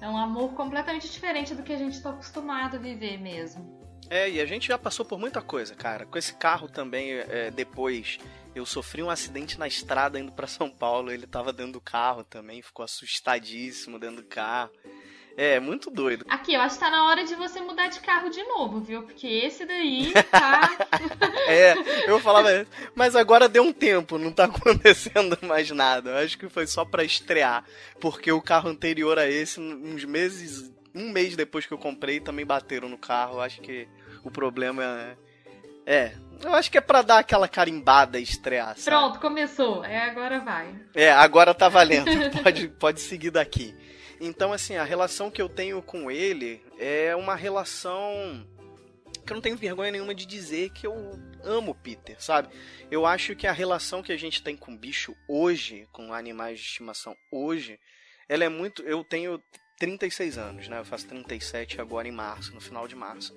É um amor completamente diferente do que a gente está acostumado a viver mesmo. E a gente já passou por muita coisa, cara. Com esse carro também, depois... Eu sofri um acidente na estrada indo pra São Paulo. Ele tava dentro do carro também, ficou assustadíssimo dentro do carro. Muito doido. Aqui, eu acho que tá na hora de você mudar de carro de novo, viu? Porque esse daí tá... Eu falava, mas agora deu um tempo, não tá acontecendo mais nada. Eu acho que foi só pra estrear. Porque o carro anterior a esse, uns meses, um mês depois que eu comprei, também bateram no carro. Eu acho que o problema eu acho que é pra dar aquela carimbada e estrear, sabe? Pronto, começou. Agora vai. Agora tá valendo. Pode seguir daqui. Então, assim, a relação que eu tenho com ele é uma relação que eu não tenho vergonha nenhuma de dizer que eu amo o Peter, sabe? Eu acho que a relação que a gente tem com bicho hoje, com animais de estimação hoje, ela é muito... Eu tenho 36 anos, né? Eu faço 37 agora em março, no final de março.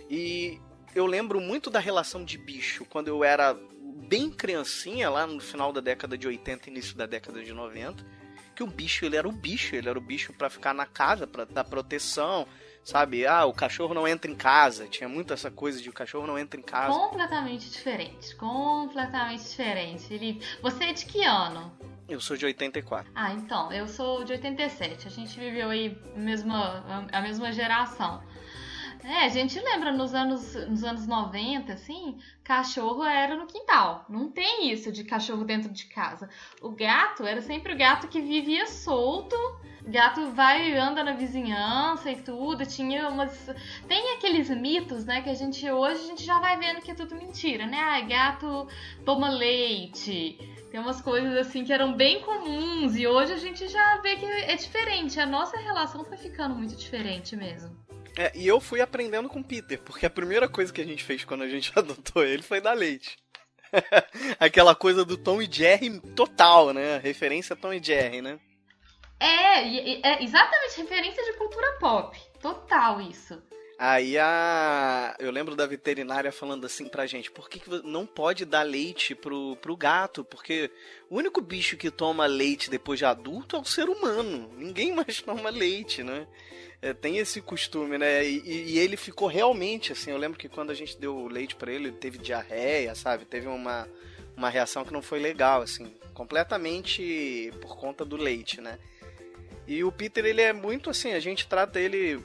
E... eu lembro muito da relação de bicho quando eu era bem criancinha, lá no final da década de 80, início da década de 90, que o bicho, ele era o bicho pra ficar na casa, pra dar proteção, sabe? O cachorro não entra em casa, tinha muito essa coisa de o cachorro não entra em casa. Completamente diferente, Felipe. Você é de que ano? Eu sou de 84. Então, eu sou de 87, a gente viveu aí a mesma geração. A gente lembra nos anos 90, assim, cachorro era no quintal. Não tem isso de cachorro dentro de casa. O gato era sempre o gato que vivia solto. O gato vai e anda na vizinhança e tudo. Tem aqueles mitos, né, que hoje a gente já vai vendo que é tudo mentira, né? Gato toma leite. Tem umas coisas assim que eram bem comuns e hoje a gente já vê que é diferente. A nossa relação foi ficando muito diferente mesmo. E eu fui aprendendo com o Peter, porque a primeira coisa que a gente fez quando a gente adotou ele foi dar leite. Aquela coisa do Tom e Jerry total, né? Referência a Tom e Jerry, né? É exatamente referência de cultura pop. Total isso. Aí eu lembro da veterinária falando assim pra gente, por que não pode dar leite pro gato? Porque o único bicho que toma leite depois de adulto é o ser humano. Ninguém mais toma leite, né? Tem esse costume, né? E ele ficou realmente, assim, eu lembro que quando a gente deu leite pra ele teve diarreia, sabe? Teve uma reação que não foi legal, assim, completamente por conta do leite, né? E o Peter, ele é muito assim, a gente trata ele...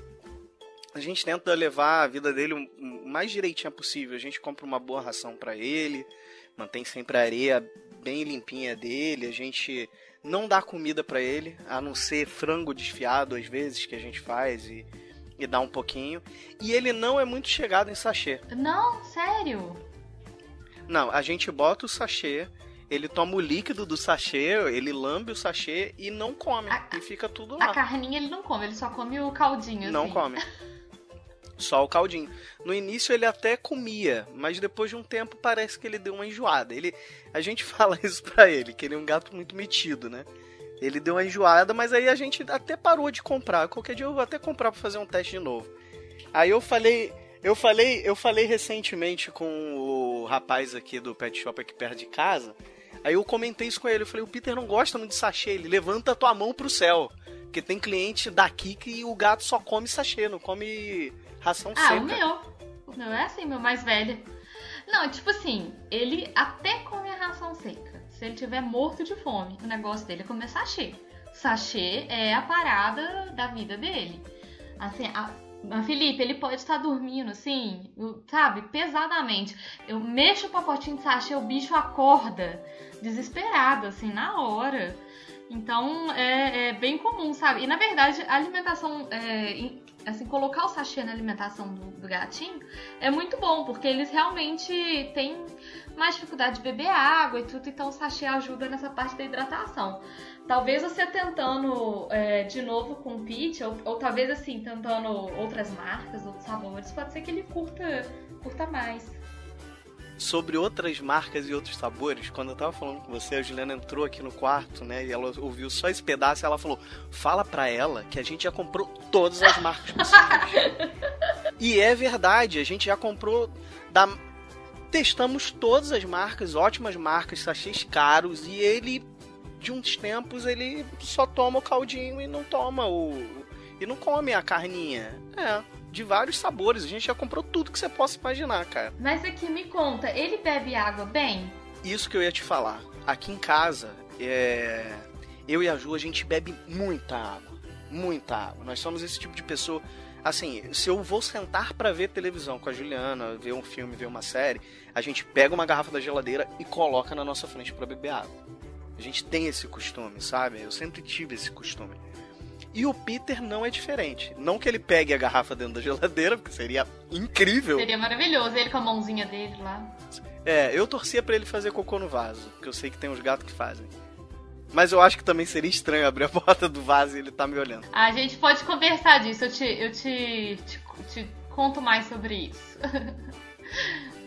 A gente tenta levar a vida dele o mais direitinha possível. A gente compra uma boa ração pra ele, mantém sempre a areia bem limpinha dele, a gente não dá comida pra ele, a não ser frango desfiado às vezes que a gente faz e dá um pouquinho. E ele não é muito chegado em sachê. Não? Sério? Não, a gente bota o sachê, ele toma o líquido do sachê, ele lambe o sachê e não come. E fica tudo lá. A carninha ele não come, ele só come o caldinho. Não assim. come. Só o caldinho. No início ele até comia, mas depois de um tempo parece que ele deu uma enjoada. A gente fala isso pra ele, que ele é um gato muito metido, né? Ele deu uma enjoada, mas aí a gente até parou de comprar. Qualquer dia eu vou até comprar pra fazer um teste de novo. Aí eu falei recentemente com o rapaz aqui do pet shop aqui perto de casa. Aí eu comentei isso com ele. Eu falei, o Peter não gosta muito de sachê. Ele levanta a tua mão pro céu. Porque tem cliente daqui que o gato só come sachê, não come ração seca. O meu é assim, meu mais velho. Não, tipo assim, ele até come a ração seca. Se ele tiver morto de fome, o negócio dele é comer sachê. Sachê é a parada da vida dele. Assim, Felipe, ele pode estar dormindo, assim, sabe, pesadamente. Eu mexo o pacotinho de sachê, o bicho acorda desesperado, assim, na hora. Então, é bem comum, sabe? E, na verdade, a alimentação, assim, colocar o sachê na alimentação do gatinho é muito bom, porque eles realmente têm mais dificuldade de beber água e tudo, então o sachê ajuda nessa parte da hidratação. Talvez você tentando de novo com o Pete, ou talvez, assim, tentando outras marcas, outros sabores, pode ser que ele curta mais. Sobre outras marcas e outros sabores, quando eu tava falando com você, a Juliana entrou aqui no quarto, né, e ela ouviu só esse pedaço e ela falou, fala pra ela que a gente já comprou todas as marcas possíveis. E é verdade, a gente já comprou, testamos todas as marcas, ótimas marcas, sachês caros, e ele, de uns tempos, ele só toma o caldinho e não toma e não come a carninha. De vários sabores. A gente já comprou tudo que você possa imaginar, cara. Mas aqui, me conta, ele bebe água bem? Isso que eu ia te falar. Aqui em casa, eu e a Ju, a gente bebe muita água. Muita água. Nós somos esse tipo de pessoa... Assim, se eu vou sentar pra ver televisão com a Juliana, ver um filme, ver uma série, a gente pega uma garrafa da geladeira e coloca na nossa frente pra beber água. A gente tem esse costume, sabe? Eu sempre tive esse costume. E o Peter não é diferente. Não que ele pegue a garrafa dentro da geladeira, porque seria incrível. Seria maravilhoso, ele com a mãozinha dele lá. Eu torcia pra ele fazer cocô no vaso, porque eu sei que tem uns gatos que fazem. Mas eu acho que também seria estranho abrir a porta do vaso e ele tá me olhando. A gente pode conversar disso, eu te conto mais sobre isso.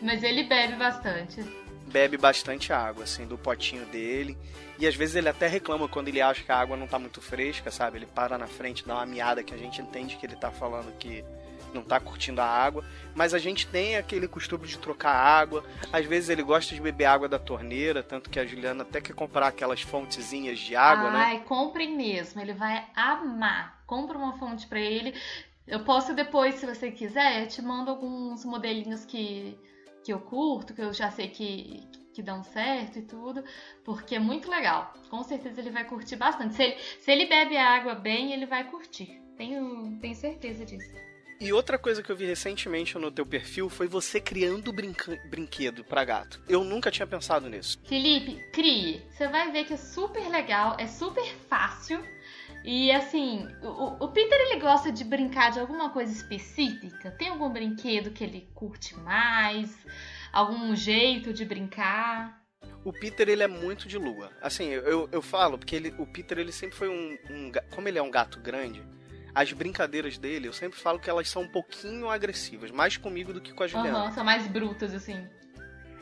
Mas ele bebe bastante. Bebe bastante água, assim, do potinho dele. E às vezes ele até reclama quando ele acha que a água não tá muito fresca, sabe? Ele para na frente, dá uma miada que a gente entende que ele tá falando que não tá curtindo a água. Mas a gente tem aquele costume de trocar água. Às vezes ele gosta de beber água da torneira, tanto que a Juliana até quer comprar aquelas fontezinhas de água, né? Ai, comprem mesmo, ele vai amar. Compra uma fonte pra ele. Eu posso depois, se você quiser, eu te mando alguns modelinhos que eu curto, que eu já sei que dão certo e tudo, porque é muito legal. Com certeza ele vai curtir bastante. Se ele bebe a água bem, ele vai curtir. Tenho certeza disso. E outra coisa que eu vi recentemente no teu perfil foi você criando brinquedo pra gato. Eu nunca tinha pensado nisso. Felipe, crie. Você vai ver que é super legal, é super fácil. E assim, o Peter, ele gosta de brincar de alguma coisa específica? Tem algum brinquedo que ele curte mais? Algum jeito de brincar? O Peter, ele é muito de lua. Assim, eu falo, porque o Peter, ele sempre foi como ele é um gato grande, as brincadeiras dele, eu sempre falo que elas são um pouquinho agressivas, mais comigo do que com a Juliana. São mais brutas, assim.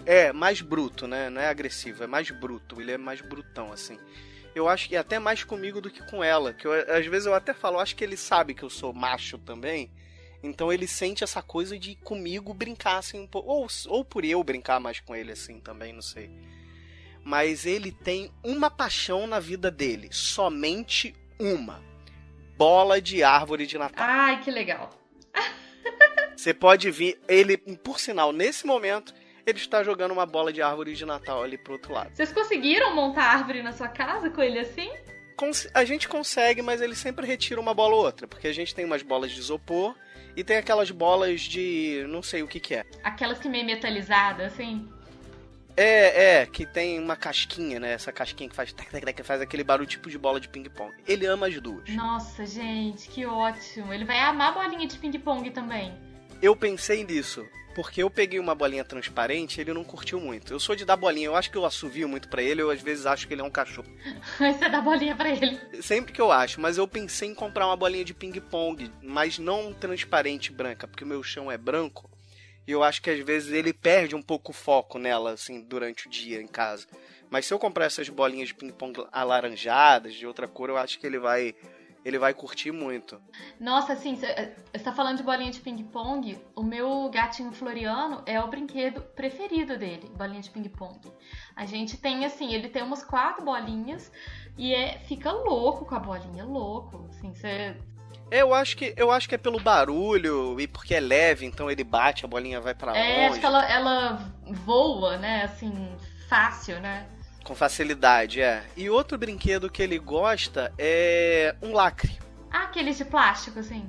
É, mais bruto, né? Não é agressivo, é mais bruto. Ele é mais brutão, assim. Eu acho que é até mais comigo do que com ela. Que às vezes eu até falo, acho que ele sabe que eu sou macho também. Então ele sente essa coisa de comigo brincar assim um pouco. Ou por eu brincar mais com ele assim também, não sei. Mas ele tem uma paixão na vida dele. Somente uma. Bola de árvore de Natal. Ai, que legal. Você pode vir, ele, por sinal, nesse momento, ele está jogando uma bola de árvore de Natal ali pro outro lado. Vocês conseguiram montar árvore na sua casa com ele assim? A gente consegue, mas ele sempre retira uma bola ou outra. Porque a gente tem umas bolas de isopor e tem aquelas bolas de... não sei o que é. Aquelas que meio metalizadas, assim? Que tem uma casquinha, né? Essa casquinha que faz aquele barulho tipo de bola de ping-pong. Ele ama as duas. Nossa, gente, que ótimo. Ele vai amar a bolinha de ping-pong também. Eu pensei nisso, porque eu peguei uma bolinha transparente e ele não curtiu muito. Eu sou de dar bolinha, eu acho que eu assovio muito pra ele, eu às vezes acho que ele é um cachorro. Você dá bolinha pra ele? Sempre que eu acho, mas eu pensei em comprar uma bolinha de ping-pong, mas não transparente branca, porque o meu chão é branco. E eu acho que às vezes ele perde um pouco o foco nela, assim, durante o dia em casa. Mas se eu comprar essas bolinhas de ping-pong alaranjadas, de outra cor, eu acho que ele vai curtir muito. Nossa, assim, você tá falando de bolinha de ping-pong, o meu gatinho Floriano é o brinquedo preferido dele, bolinha de ping-pong. A gente tem, assim, ele tem umas 4 bolinhas e fica louco com a bolinha, louco, assim, você... Eu acho que é pelo barulho e porque é leve, então ele bate, a bolinha vai pra longe. Acho que ela voa, né, assim, fácil, né? Com facilidade, E outro brinquedo que ele gosta é um lacre. Ah, aqueles de plástico, assim?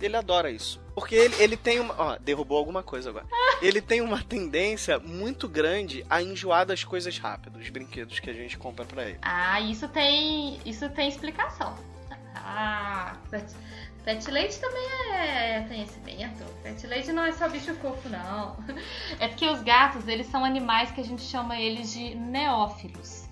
Ele adora isso. Porque ele tem uma... Ó, derrubou alguma coisa agora. Ele tem uma tendência muito grande a enjoar das coisas rápido, os brinquedos que a gente compra pra ele. Ah, isso tem explicação. Ah, Pet Leite também é conhecimento. Pet Leite não é só bicho fofo, não. É porque os gatos, eles são animais que a gente chama eles de neófilos.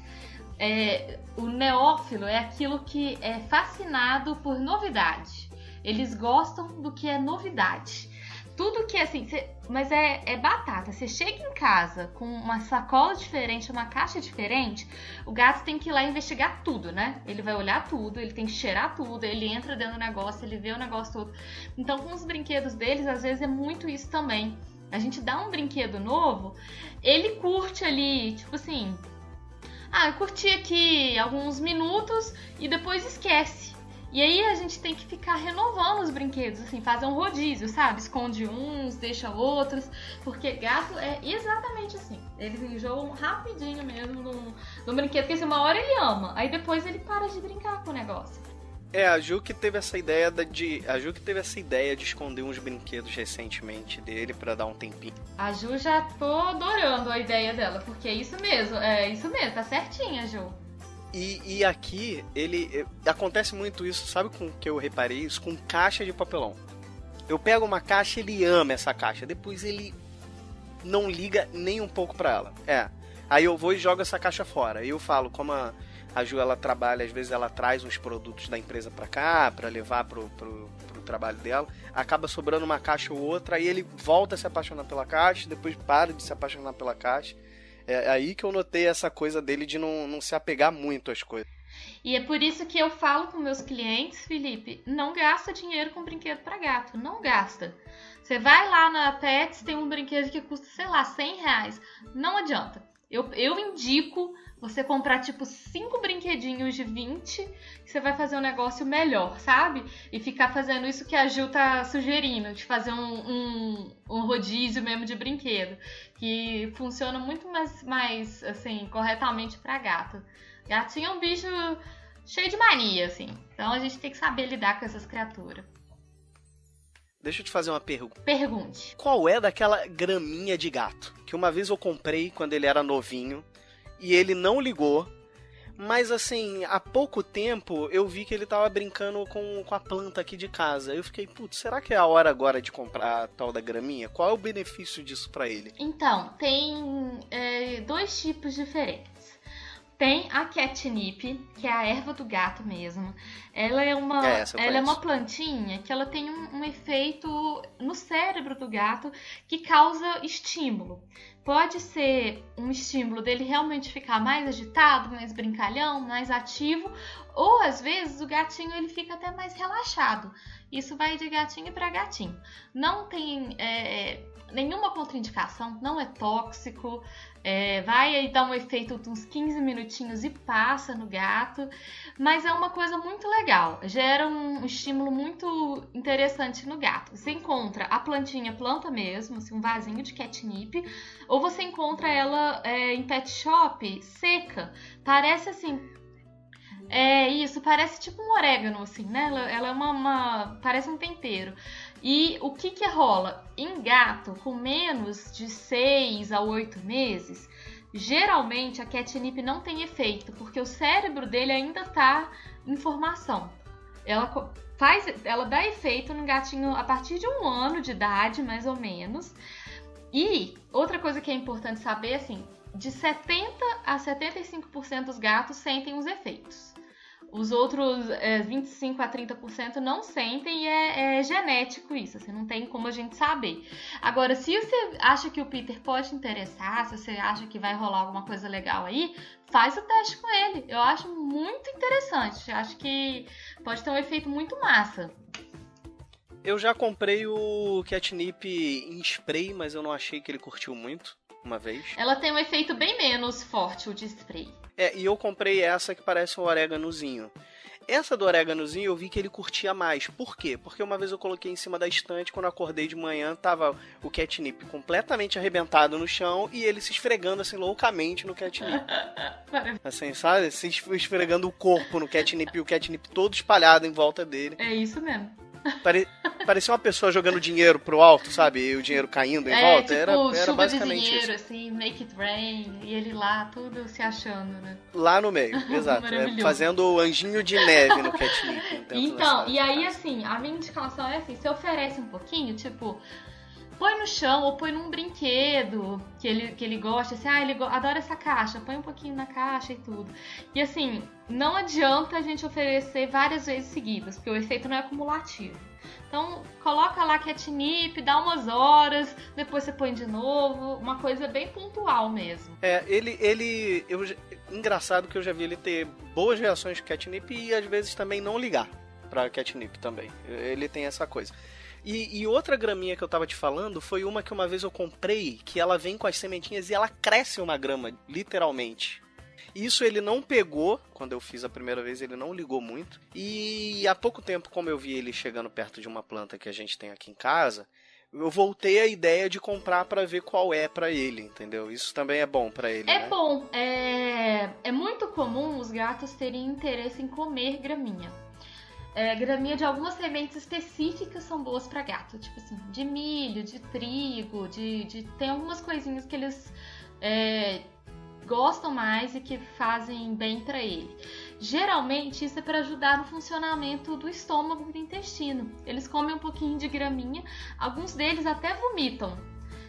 O neófilo é aquilo que é fascinado por novidade. Eles gostam do que é novidade. Tudo que é assim, mas é batata. Você chega em casa com uma sacola diferente, uma caixa diferente, o gato tem que ir lá investigar tudo, né? Ele vai olhar tudo, ele tem que cheirar tudo, ele entra dentro do negócio, ele vê o negócio todo. Então, com os brinquedos deles, às vezes é muito isso também. A gente dá um brinquedo novo, ele curte ali, tipo assim... eu curti aqui alguns minutos e depois esquece. E aí a gente tem que ficar renovando os brinquedos, assim, fazer um rodízio, sabe? Esconde uns, deixa outros, porque gato é exatamente assim. Eles enjoam rapidinho mesmo no brinquedo, porque assim, uma hora ele ama, aí depois ele para de brincar com o negócio. A Ju que teve essa ideia de esconder uns brinquedos recentemente dele pra dar um tempinho. A Ju já tô adorando a ideia dela, porque é isso mesmo, tá certinha, Ju. E aqui, acontece muito isso, sabe com que eu reparei isso? Com caixa de papelão. Eu pego uma caixa, ele ama essa caixa. Depois ele não liga nem um pouco pra ela. Aí eu vou e jogo essa caixa fora. E eu falo, como a Ju, ela trabalha, às vezes ela traz uns produtos da empresa pra cá, pra levar pro trabalho dela. Acaba sobrando uma caixa ou outra, aí ele volta a se apaixonar pela caixa, depois para de se apaixonar pela caixa. É aí que eu notei essa coisa dele de não se apegar muito às coisas. E é por isso que eu falo com meus clientes, Felipe, não gasta dinheiro com brinquedo para gato, não gasta. Você vai lá na Pets, tem um brinquedo que custa, sei lá, R$100, não adianta. Eu indico você comprar tipo 5 brinquedinhos de 20, que você vai fazer um negócio melhor, sabe? E ficar fazendo isso que a Ju tá sugerindo, de fazer um rodízio mesmo de brinquedo, que funciona muito mais assim, corretamente para gato. Gatinho é um bicho cheio de mania, assim. Então a gente tem que saber lidar com essas criaturas. Deixa eu te fazer uma pergunta. Pergunte. Qual é daquela graminha de gato? Que uma vez eu comprei quando ele era novinho e ele não ligou. Mas assim, há pouco tempo eu vi que ele tava brincando com a planta aqui de casa. Eu fiquei, putz, será que é a hora agora de comprar a tal da graminha? Qual é o benefício disso pra ele? Então, tem 2 tipos diferentes. Tem a catnip, que é a erva do gato mesmo. Ela é uma plantinha que ela tem um efeito no cérebro do gato que causa estímulo. Pode ser um estímulo dele realmente ficar mais agitado, mais brincalhão, mais ativo, ou às vezes o gatinho ele fica até mais relaxado. Isso vai de gatinho para gatinho. Não tem nenhuma contraindicação, não é tóxico, vai aí dar um efeito de uns 15 minutinhos e passa no gato, mas é uma coisa muito legal, gera um estímulo muito interessante no gato. Você encontra a plantinha, planta mesmo, assim, um vasinho de catnip, ou você encontra ela em pet shop seca, parece assim... Isso, parece tipo um orégano, assim, né? Ela é parece um tempero. E o que rola? Em gato, com menos de 6 a 8 meses, geralmente a catnip não tem efeito, porque o cérebro dele ainda tá em formação. Ela dá efeito no gatinho a partir de 1 ano de idade, mais ou menos. E outra coisa que é importante saber, assim, de 70% a 75% dos gatos sentem os efeitos. Os outros 25% a 30% não sentem e é genético isso, assim, não tem como a gente saber. Agora, se você acha que o Peter pode te interessar, se você acha que vai rolar alguma coisa legal aí, faz o teste com ele. Eu acho muito interessante, acho que pode ter um efeito muito massa. Eu já comprei o catnip em spray, mas eu não achei que ele curtiu muito, uma vez. Ela tem um efeito bem menos forte, o de spray. E eu comprei essa que parece um oréganozinho. Essa do oréganozinho eu vi que ele curtia mais. Por quê? Porque uma vez eu coloquei em cima da estante, quando eu acordei de manhã, tava o catnip completamente arrebentado no chão e ele se esfregando assim loucamente no catnip. Assim, sabe? Se esfregando o corpo no catnip e o catnip todo espalhado em volta dele. É isso mesmo. Parecia uma pessoa jogando dinheiro pro alto, sabe? E o dinheiro caindo em volta. Tipo, era basicamente de dinheiro, isso. Assim, make it rain, e ele lá, tudo se achando, né? Lá no meio, exato. Fazendo o anjinho de neve no catnip. Então, e aí assim, a minha indicação é assim, você oferece um pouquinho, tipo... Põe no chão ou põe num brinquedo que ele gosta, assim, ele adora essa caixa, põe um pouquinho na caixa e tudo. E assim, não adianta a gente oferecer várias vezes seguidas, porque o efeito não é acumulativo. Então, coloca lá catnip, dá umas horas, depois você põe de novo, uma coisa bem pontual mesmo. Engraçado que eu já vi ele ter boas reações de catnip e às vezes também não ligar pra catnip também. Ele tem essa coisa. E outra graminha que eu tava te falando foi uma que uma vez eu comprei, que ela vem com as sementinhas e ela cresce uma grama, literalmente. Isso ele não pegou, quando eu fiz a primeira vez, ele não ligou muito. E há pouco tempo, como eu vi ele chegando perto de uma planta que a gente tem aqui em casa, eu voltei à ideia de comprar pra ver qual é pra ele, entendeu? Isso também é bom pra ele, né? Bom. É muito comum os gatos terem interesse em comer graminha. Graminha de algumas sementes específicas são boas para gato, tipo assim, de milho, de trigo, tem algumas coisinhas que eles gostam mais e que fazem bem para ele. Geralmente isso é para ajudar no funcionamento do estômago e do intestino. Eles comem um pouquinho de graminha, alguns deles até vomitam.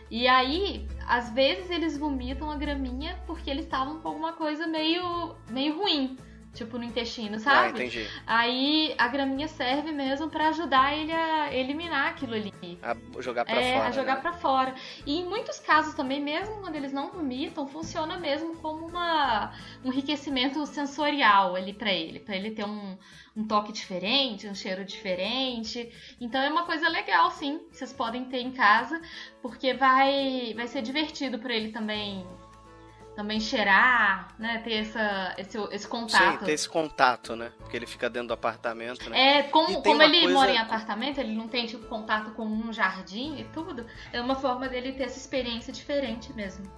E aí, às vezes eles vomitam a graminha porque eles estavam com alguma coisa meio ruim. Tipo no intestino, sabe? Entendi. Aí a graminha serve mesmo pra ajudar ele a eliminar aquilo ali. A jogar pra fora. A jogar pra fora. E em muitos casos também, mesmo quando eles não vomitam, funciona mesmo como um enriquecimento sensorial ali pra ele ter um toque diferente, um cheiro diferente. Então é uma coisa legal, sim, que vocês podem ter em casa, porque vai ser divertido pra ele também cheirar, né? Ter esse contato. Sim, ter esse contato, né? Porque ele fica dentro do apartamento, né? Como ele mora em apartamento, ele não tem, tipo, contato com um jardim e tudo. É uma forma dele ter essa experiência diferente mesmo.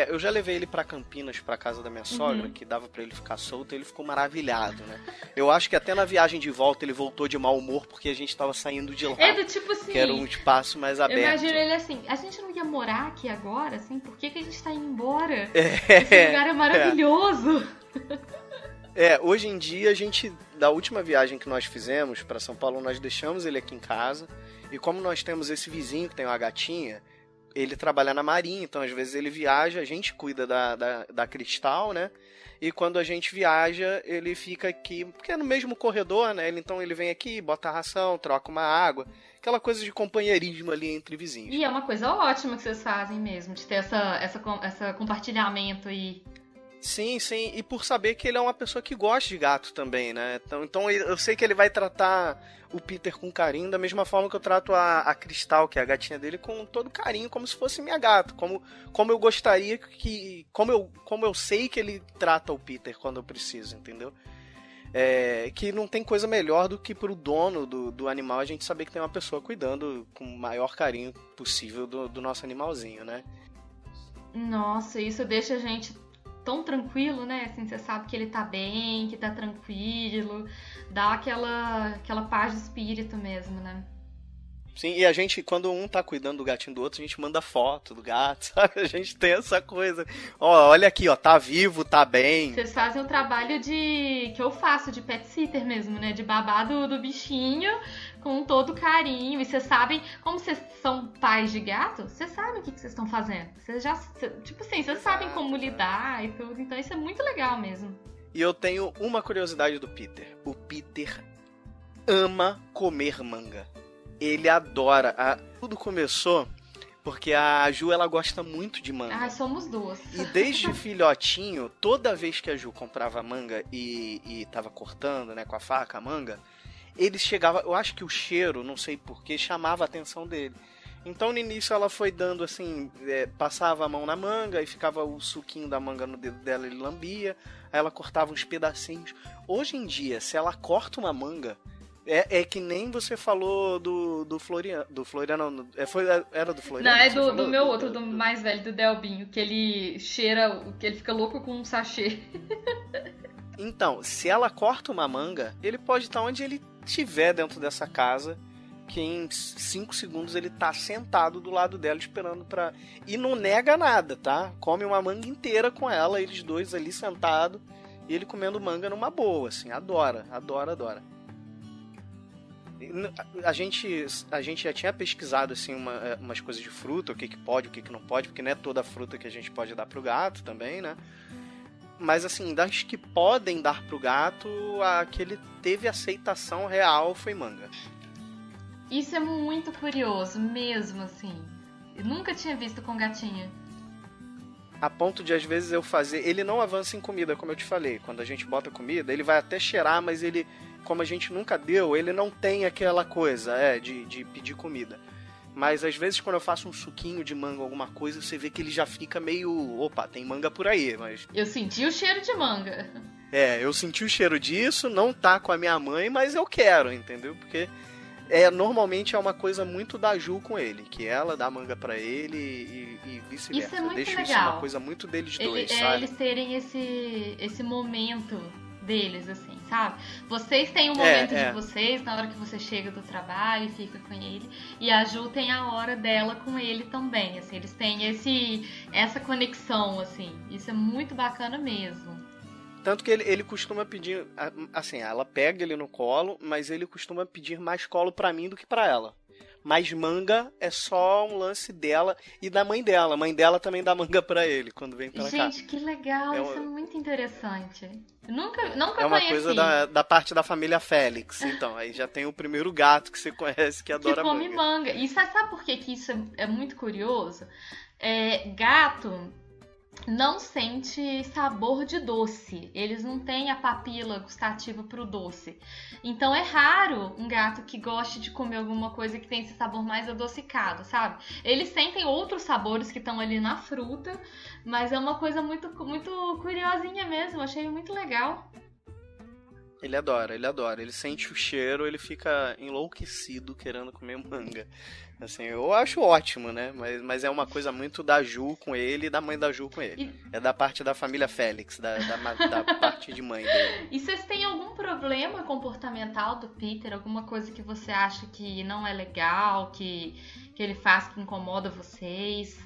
Eu já levei ele pra Campinas, pra casa da minha sogra, que dava pra ele ficar solto, e ele ficou maravilhado, né? Eu acho que até na viagem de volta ele voltou de mau humor, porque a gente tava saindo de lá. Do tipo assim... Que era um espaço mais aberto. Eu imagino ele assim, a gente não ia morar aqui agora, assim? Por que a gente tá indo embora? Esse lugar é maravilhoso! Hoje em dia, da última viagem que nós fizemos pra São Paulo, nós deixamos ele aqui em casa, e como nós temos esse vizinho que tem uma gatinha... ele trabalha na marinha, então às vezes ele viaja, a gente cuida da Cristal, né? E quando a gente viaja, ele fica aqui, porque é no mesmo corredor, né? Então ele vem aqui, bota a ração, troca uma água, aquela coisa de companheirismo ali entre vizinhos. E é uma coisa ótima que vocês fazem mesmo, de ter essa compartilhamento aí. Sim, e por saber que ele é uma pessoa que gosta de gato também, né? Então eu sei que ele vai tratar o Peter com carinho, da mesma forma que eu trato a Cristal, que é a gatinha dele, com todo carinho, como se fosse minha gata. Como eu gostaria que... Como eu sei que ele trata o Peter quando eu preciso, entendeu? Que não tem coisa melhor do que pro dono do animal a gente saber que tem uma pessoa cuidando com o maior carinho possível do nosso animalzinho, né? Nossa, isso deixa a gente tão tranquilo, né? Assim, você sabe que ele tá bem, que tá tranquilo, dá aquela paz de espírito mesmo, né? Sim, e a gente, quando um tá cuidando do gatinho do outro, a gente manda foto do gato, sabe? A gente tem essa coisa. Ó, olha aqui, ó, tá vivo, tá bem. Vocês fazem o trabalho que eu faço de pet sitter mesmo, né? De babá do bichinho, com todo carinho. E vocês sabem, como vocês são pais de gato, vocês sabem o que vocês estão fazendo. Vocês já, tipo assim, vocês sabem como lidar e tudo. Então isso é muito legal mesmo. E eu tenho uma curiosidade do Peter. O Peter ama comer manga. Ele adora. Tudo começou porque a Ju, ela gosta muito de manga. Ah, somos duas. E desde filhotinho, toda vez que a Ju comprava manga e tava cortando, né, com a faca a manga, ele chegava... Eu acho que o cheiro, não sei porquê, chamava a atenção dele. Então, no início, ela foi dando assim... passava a mão na manga e ficava o suquinho da manga no dedo dela, ele lambia. Aí ela cortava uns pedacinhos. Hoje em dia, se ela corta uma manga... É que nem você falou do Floriano. Do Floriano, não. Era do Floriano? Não, é do meu outro, do mais velho, do Delbinho. Que ele cheira, que ele fica louco com um sachê. Então, se ela corta uma manga, ele pode estar onde ele estiver dentro dessa casa, que em 5 segundos ele tá sentado do lado dela esperando pra... E não nega nada, tá? Come uma manga inteira com ela, eles dois ali sentados, e ele comendo manga numa boa, assim. Adora. A gente já tinha pesquisado assim, umas coisas de fruta, o que pode, o que não pode, porque não é toda fruta que a gente pode dar pro gato também, né? Mas assim, das que podem dar pro gato, a que ele teve aceitação real foi manga. Isso é muito curioso, mesmo assim. Eu nunca tinha visto com gatinha. A ponto de, às vezes, eu fazer... Ele não avança em comida, como eu te falei. Quando a gente bota comida, ele vai até cheirar, mas ele... Como a gente nunca deu, ele não tem aquela coisa, de pedir comida. Mas, às vezes, quando eu faço um suquinho de manga, alguma coisa, você vê que ele já fica meio... Opa, tem manga por aí, mas... Eu senti o cheiro de manga. Eu senti o cheiro disso, não tá com a minha mãe, mas eu quero, entendeu? Porque... normalmente é uma coisa muito da Ju com ele, que ela dá manga pra ele e vice-versa. Isso é muito Deixa legal. Isso uma coisa muito deles dois, sabe? Eles terem esse momento deles, assim, sabe? Vocês têm um momento de vocês, na hora que você chega do trabalho e fica com ele, e a Ju tem a hora dela com ele também, assim, eles têm essa conexão, assim, isso é muito bacana mesmo. Tanto que ele costuma pedir, assim, ela pega ele no colo, mas ele costuma pedir mais colo pra mim do que pra ela. Mas manga é só um lance dela e da mãe dela. A mãe dela também dá manga pra ele quando vem pra cá. Gente, que legal, isso é muito interessante. Eu nunca É uma conheci. Coisa da parte da família Félix. Então, aí já tem o primeiro gato que você conhece que adora manga. Que come manga. E sabe por que isso é muito curioso? Gato não sente sabor de doce. Eles não têm a papila gustativa pro doce. Então é raro um gato que goste de comer alguma coisa que tem esse sabor mais adocicado, sabe? Eles sentem outros sabores que estão ali na fruta, mas é uma coisa muito, muito curiosinha mesmo. Achei muito legal. Ele adora. Ele sente o cheiro, ele fica enlouquecido querendo comer manga. Assim, eu acho ótimo, né? Mas é uma coisa muito da Ju com ele e da mãe da Ju com ele. É da parte da família Félix, da parte de mãe dele. E vocês têm algum problema comportamental do Peter? Alguma coisa que você acha que não é legal, que ele faz que incomoda vocês?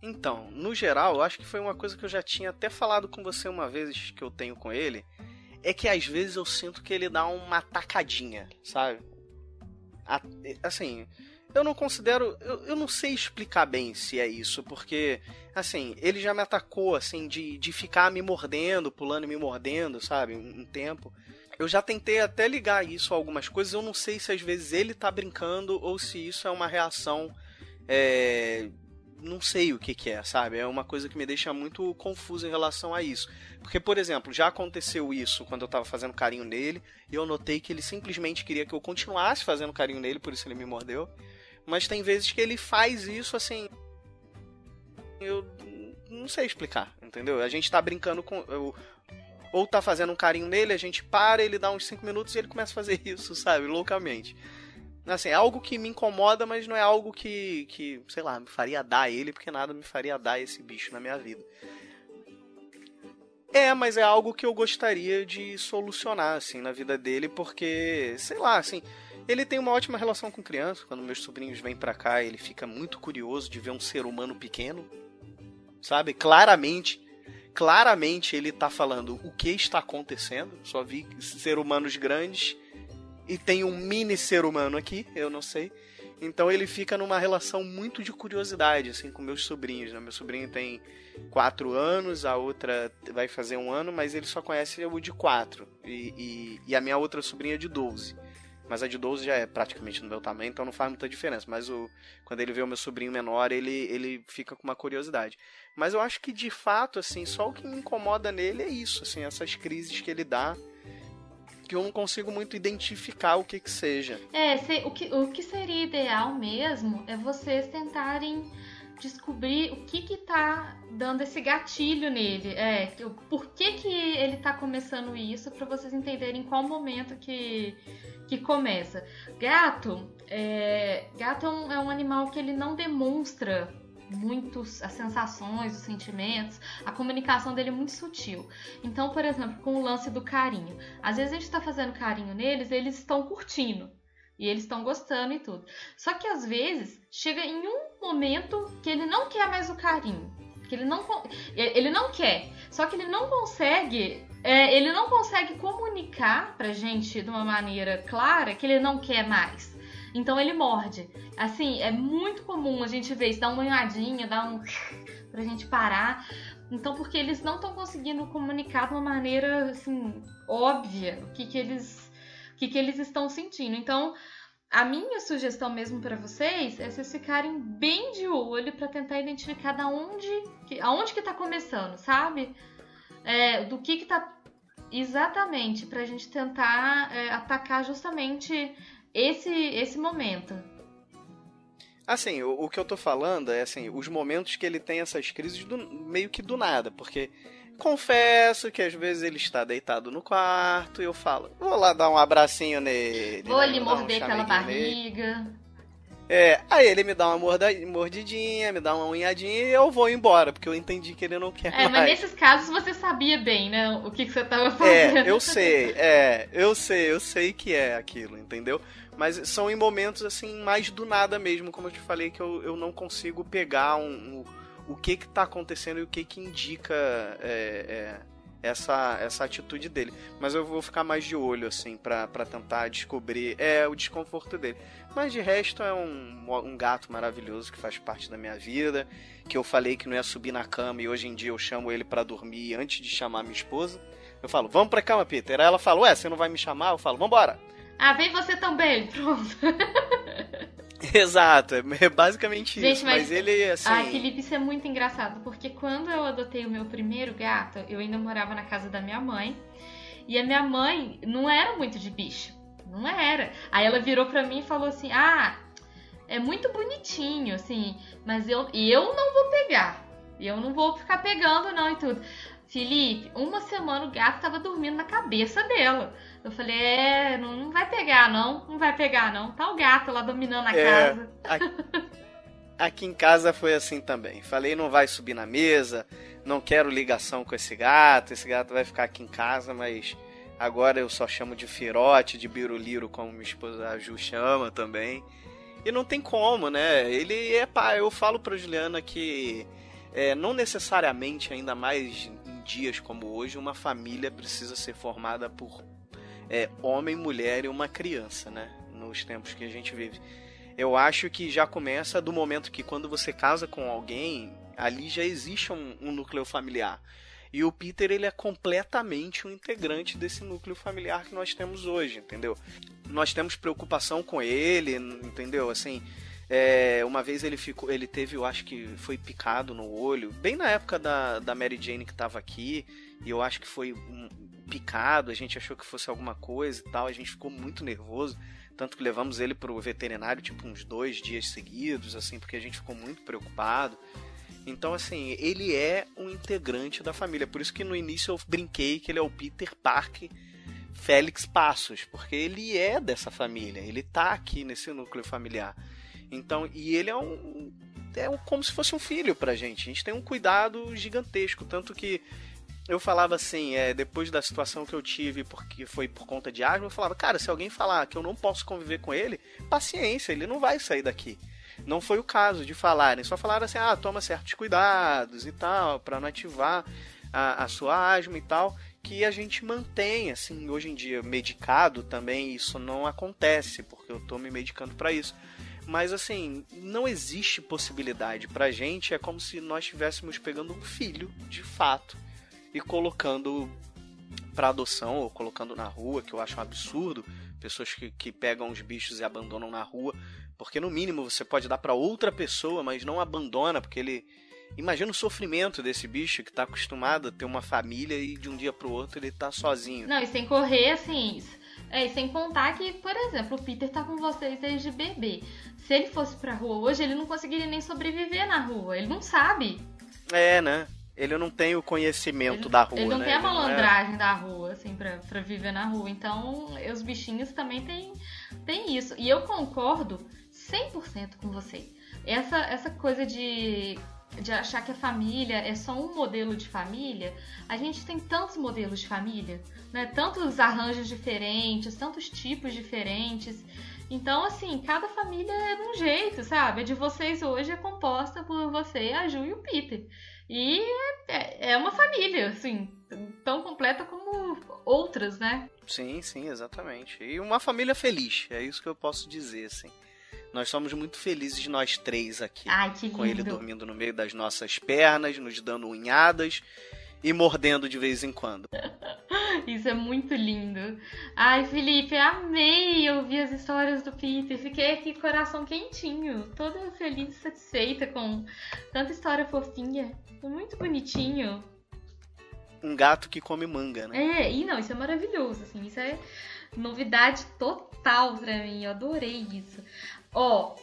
Então, no geral, eu acho que foi uma coisa que eu já tinha até falado com você uma vez que eu tenho com ele. É que às vezes eu sinto que ele dá uma tacadinha, sabe? Assim, eu não considero... Eu não sei explicar bem se é isso, porque, assim, ele já me atacou, assim, de ficar me mordendo, pulando e me mordendo, sabe? Um tempo. Eu já tentei até ligar isso a algumas coisas, eu não sei se às vezes ele tá brincando ou se isso é uma reação... Não sei o que é, sabe? É uma coisa que me deixa muito confuso em relação a isso. Porque, por exemplo, já aconteceu isso quando eu tava fazendo carinho nele, e eu notei que ele simplesmente queria que eu continuasse fazendo carinho nele, por isso ele me mordeu. Mas tem vezes que ele faz isso, assim... Eu não sei explicar, entendeu? A gente tá brincando com... Ou tá fazendo um carinho nele, a gente para, ele dá uns 5 minutos e ele começa a fazer isso, sabe? Loucamente. Assim, é algo que me incomoda, mas não é algo que, sei lá, me faria dar ele, porque nada me faria dar esse bicho na minha vida. Mas é algo que eu gostaria de solucionar, assim, na vida dele, porque, sei lá, assim, ele tem uma ótima relação com criança. Quando meus sobrinhos vêm pra cá, ele fica muito curioso de ver um ser humano pequeno, sabe? Claramente ele tá falando o que está acontecendo. Só vi ser humanos grandes... E tem um mini ser humano aqui, eu não sei. Então ele fica numa relação muito de curiosidade, assim, com meus sobrinhos, né? Meu sobrinho tem 4 anos, a outra vai fazer 1 ano, mas ele só conhece o de 4. E a minha outra sobrinha é de 12. Mas a de 12 já é praticamente do meu tamanho, então não faz muita diferença. Mas quando ele vê o meu sobrinho menor, ele fica com uma curiosidade. Mas eu acho que, de fato, assim, só o que me incomoda nele é isso, assim, essas crises que ele dá, que eu não consigo muito identificar o que seja. O que seria ideal mesmo é vocês tentarem descobrir o que tá dando esse gatilho nele. Por que ele tá começando isso, pra vocês entenderem qual momento que começa. Gato é um animal que ele não demonstra muito as sensações, os sentimentos, a comunicação dele é muito sutil. Então, por exemplo, com o lance do carinho, às vezes a gente tá fazendo carinho neles, eles estão curtindo e eles estão gostando e tudo. Só que às vezes chega em um momento que ele não quer mais o carinho, que ele não quer, só que ele não consegue comunicar pra gente de uma maneira clara que ele não quer mais. Então ele morde. Assim, é muito comum a gente ver isso, dar uma unhadinha, pra gente parar. Então, porque eles não estão conseguindo comunicar de uma maneira, assim, óbvia o que eles estão sentindo. Então, a minha sugestão mesmo pra vocês é vocês ficarem bem de olho pra tentar identificar aonde que tá começando, sabe? Do que tá exatamente, pra gente tentar atacar justamente esse momento. Assim, o que eu tô falando é assim, os momentos que ele tem essas crises meio que do nada, porque confesso que às vezes ele está deitado no quarto e eu falo, vou lá dar um abracinho nele. Vou ali morder aquela barriga. Aí ele me dá uma mordidinha, me dá uma unhadinha e eu vou embora, porque eu entendi que ele não quer mais. Mas nesses casos você sabia bem, né, o que você tava fazendo. Eu sei que é aquilo, entendeu? Mas são em momentos, assim, mais do nada mesmo, como eu te falei, que eu não consigo pegar o que tá acontecendo e o que indica essa atitude dele. Mas eu vou ficar mais de olho, assim, pra tentar descobrir o desconforto dele. Mas de resto é um gato maravilhoso que faz parte da minha vida, que eu falei que não ia subir na cama e hoje em dia eu chamo ele pra dormir antes de chamar minha esposa. Eu falo, vamos pra cama, Peter. Aí ela fala, você não vai me chamar? Eu falo, vambora. Vem você também, pronto. Exato, é basicamente gente, isso. Mas ele, assim... Felipe, isso é muito engraçado, porque quando eu adotei o meu primeiro gato, eu ainda morava na casa da minha mãe, e a minha mãe não era muito de bicho, não era. Aí ela virou pra mim e falou assim, é muito bonitinho, assim, mas eu não vou pegar, eu não vou ficar pegando não e tudo. Felipe, 1 semana o gato tava dormindo na cabeça dela. Eu falei, não vai pegar não. Tá o gato lá dominando a casa. Aqui em casa foi assim também. Falei, não vai subir na mesa, não quero ligação com esse gato vai ficar aqui em casa, mas agora eu só chamo de Firote, de Biruliro, como minha esposa a Ju chama também. E não tem como, né? Ele é pai. Eu falo pra Juliana que não necessariamente, ainda mais em dias como hoje, uma família precisa ser formada por homem, mulher e uma criança, né? Nos tempos que a gente vive. Eu acho que já começa do momento que quando você casa com alguém, ali já existe um núcleo familiar. E o Peter, ele é completamente um integrante desse núcleo familiar que nós temos hoje, entendeu? Nós temos preocupação com ele, entendeu? Assim, uma vez ele teve, eu acho que foi picado no olho, bem na época da Mary Jane que estava aqui, e eu acho que foi picado, a gente achou que fosse alguma coisa e tal, a gente ficou muito nervoso, tanto que levamos ele pro veterinário, tipo, uns 2 dias seguidos, assim, porque a gente ficou muito preocupado. Então, assim, ele é um integrante da família. Por isso que no início eu brinquei que ele é o Peter Parker Félix Passos, porque ele é dessa família, ele tá aqui nesse núcleo familiar. Então, e ele como se fosse um filho pra gente. A gente tem um cuidado gigantesco, tanto que eu falava assim, depois da situação que eu tive, porque foi por conta de asma, eu falava, cara, se alguém falar que eu não posso conviver com ele, paciência, ele não vai sair daqui. Não foi o caso de falarem, só falaram assim, toma certos cuidados e tal, para não ativar a sua asma e tal, que a gente mantém, assim, hoje em dia, medicado também, isso não acontece, porque eu tô me medicando para isso. Mas, assim, não existe possibilidade pra gente, é como se nós estivéssemos pegando um filho, de fato, e colocando para adoção, ou colocando na rua, que eu acho um absurdo, pessoas que pegam os bichos e abandonam na rua, porque no mínimo você pode dar para outra pessoa, mas não abandona, porque ele... Imagina o sofrimento desse bicho que tá acostumado a ter uma família e de um dia pro outro ele tá sozinho. Não, e sem correr, assim... e sem contar que, por exemplo, o Peter tá com vocês desde bebê. Se ele fosse pra rua hoje, ele não conseguiria nem sobreviver na rua. Ele não sabe. Né? Ele não tem o conhecimento da rua, né? Ele não tem a malandragem da rua, assim, pra viver na rua. Então, os bichinhos também tem isso. E eu concordo 100% com você. Essa coisa de achar que a família é só um modelo de família, a gente tem tantos modelos de família, né? Tantos arranjos diferentes, tantos tipos diferentes. Então, assim, cada família é de um jeito, sabe? A de vocês hoje é composta por você, a Ju e o Peter. E é uma família, assim, tão completa como outras, né? Sim, exatamente. E uma família feliz, é isso que eu posso dizer, assim. Nós somos muito felizes, nós três aqui. Ai, que lindo. Com ele dormindo no meio das nossas pernas, nos dando unhadas e mordendo de vez em quando. Isso é muito lindo. Ai, Felipe, amei ouvir as histórias do Peter. Fiquei aqui com o coração quentinho, toda feliz e satisfeita com tanta história fofinha. Muito bonitinho. Um gato que come manga, né? Isso é maravilhoso, assim. Isso é novidade total pra mim. Eu adorei isso.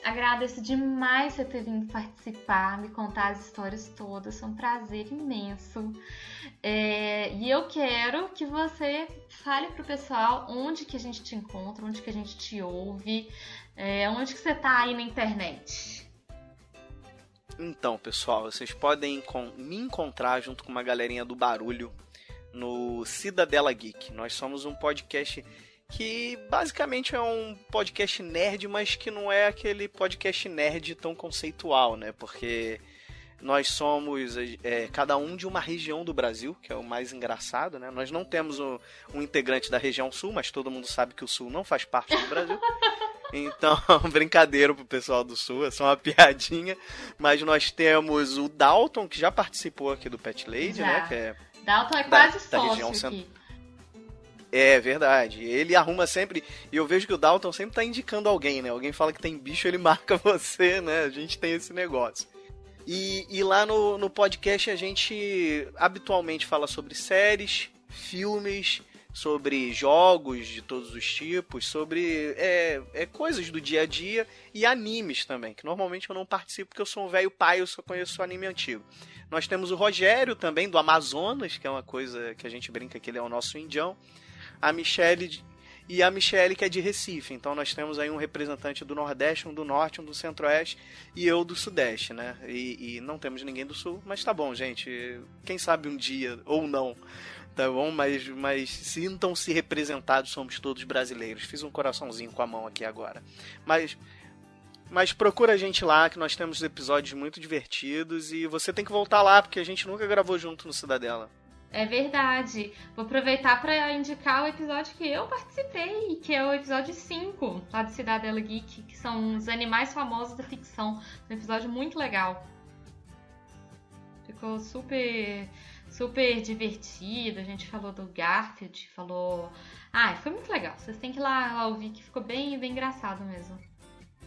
Agradeço demais você ter vindo participar, me contar as histórias todas. Foi um prazer imenso. E eu quero que você fale pro pessoal onde que a gente te encontra, onde que a gente te ouve, onde que você tá aí na internet. Então, pessoal, vocês podem me encontrar junto com uma galerinha do Barulho no Cidadela Geek. Nós somos um podcast que basicamente é um podcast nerd, mas que não é aquele podcast nerd tão conceitual, né? Porque nós somos cada um de uma região do Brasil, que é o mais engraçado, né? Nós não temos um integrante da região sul, mas todo mundo sabe que o sul não faz parte do Brasil. Então, brincadeira pro pessoal do sul, é só uma piadinha. Mas nós temos o Dalton, que já participou aqui do Pet Lady, né? Que é Dalton é quase sócio aqui. É verdade. Ele arruma sempre... E eu vejo que o Dalton sempre tá indicando alguém, né? Alguém fala que tem bicho, ele marca você, né? A gente tem esse negócio. E lá no podcast a gente habitualmente fala sobre séries, filmes, sobre jogos de todos os tipos, sobre coisas do dia a dia e animes também, que normalmente eu não participo porque eu sou um velho pai, eu só conheço anime antigo. Nós temos o Rogério também, do Amazonas, que é uma coisa que a gente brinca que ele é o nosso indião. A Michele que é de Recife. Então nós temos aí um representante do Nordeste, um do Norte, um do Centro-Oeste e eu do Sudeste, né? E não temos ninguém do Sul, mas tá bom, gente. Quem sabe um dia, ou não, tá bom? Mas sintam-se representados, somos todos brasileiros. Fiz um coraçãozinho com a mão aqui agora. Mas procura a gente lá, que nós temos episódios muito divertidos e você tem que voltar lá, porque a gente nunca gravou junto no Cidadela. É verdade. Vou aproveitar para indicar o episódio que eu participei, que é o episódio 5, lá do Cidadela Geek, que são os animais famosos da ficção. Um episódio muito legal. Ficou super divertido. A gente falou do Garfield, falou... foi muito legal. Vocês têm que ir lá ouvir, que ficou bem engraçado mesmo.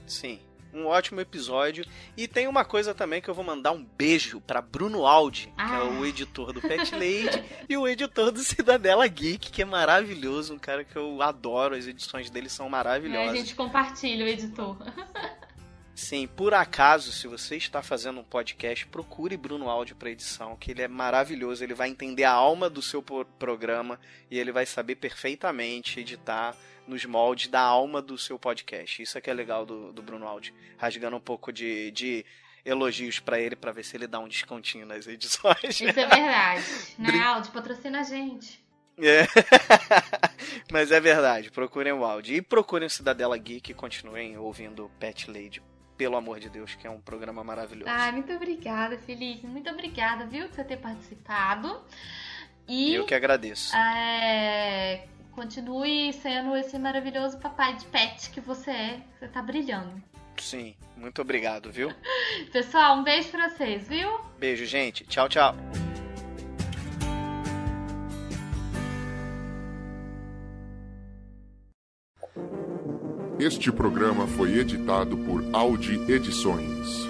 Sim. Um ótimo episódio. E tem uma coisa também que eu vou mandar um beijo pra Bruno Aldi, que é o editor do Pet Lady e o editor do Cidadela Geek, que é maravilhoso, um cara que eu adoro, as edições dele são maravilhosas. A gente compartilha o editor. Sim, por acaso, se você está fazendo um podcast, procure Bruno Aldi para edição, que ele é maravilhoso, ele vai entender a alma do seu programa e ele vai saber perfeitamente editar nos moldes da alma do seu podcast. Isso é que é legal do Bruno Aldi. Rasgando um pouco de elogios pra ele, pra ver se ele dá um descontinho nas edições. Isso é verdade. Né, Aldi? Patrocina a gente. É. Mas é verdade. Procurem o Aldi. E procurem o Cidadela Geek e continuem ouvindo Pet Lady. Pelo amor de Deus, que é um programa maravilhoso. Muito obrigada, Felipe. Muito obrigada, viu, por você ter participado. E eu que agradeço. Continue sendo esse maravilhoso papai de pet que você é. Você tá brilhando. Sim, muito obrigado, viu? Pessoal, um beijo pra vocês, viu? Beijo, gente. Tchau, tchau. Este programa foi editado por Audi Edições.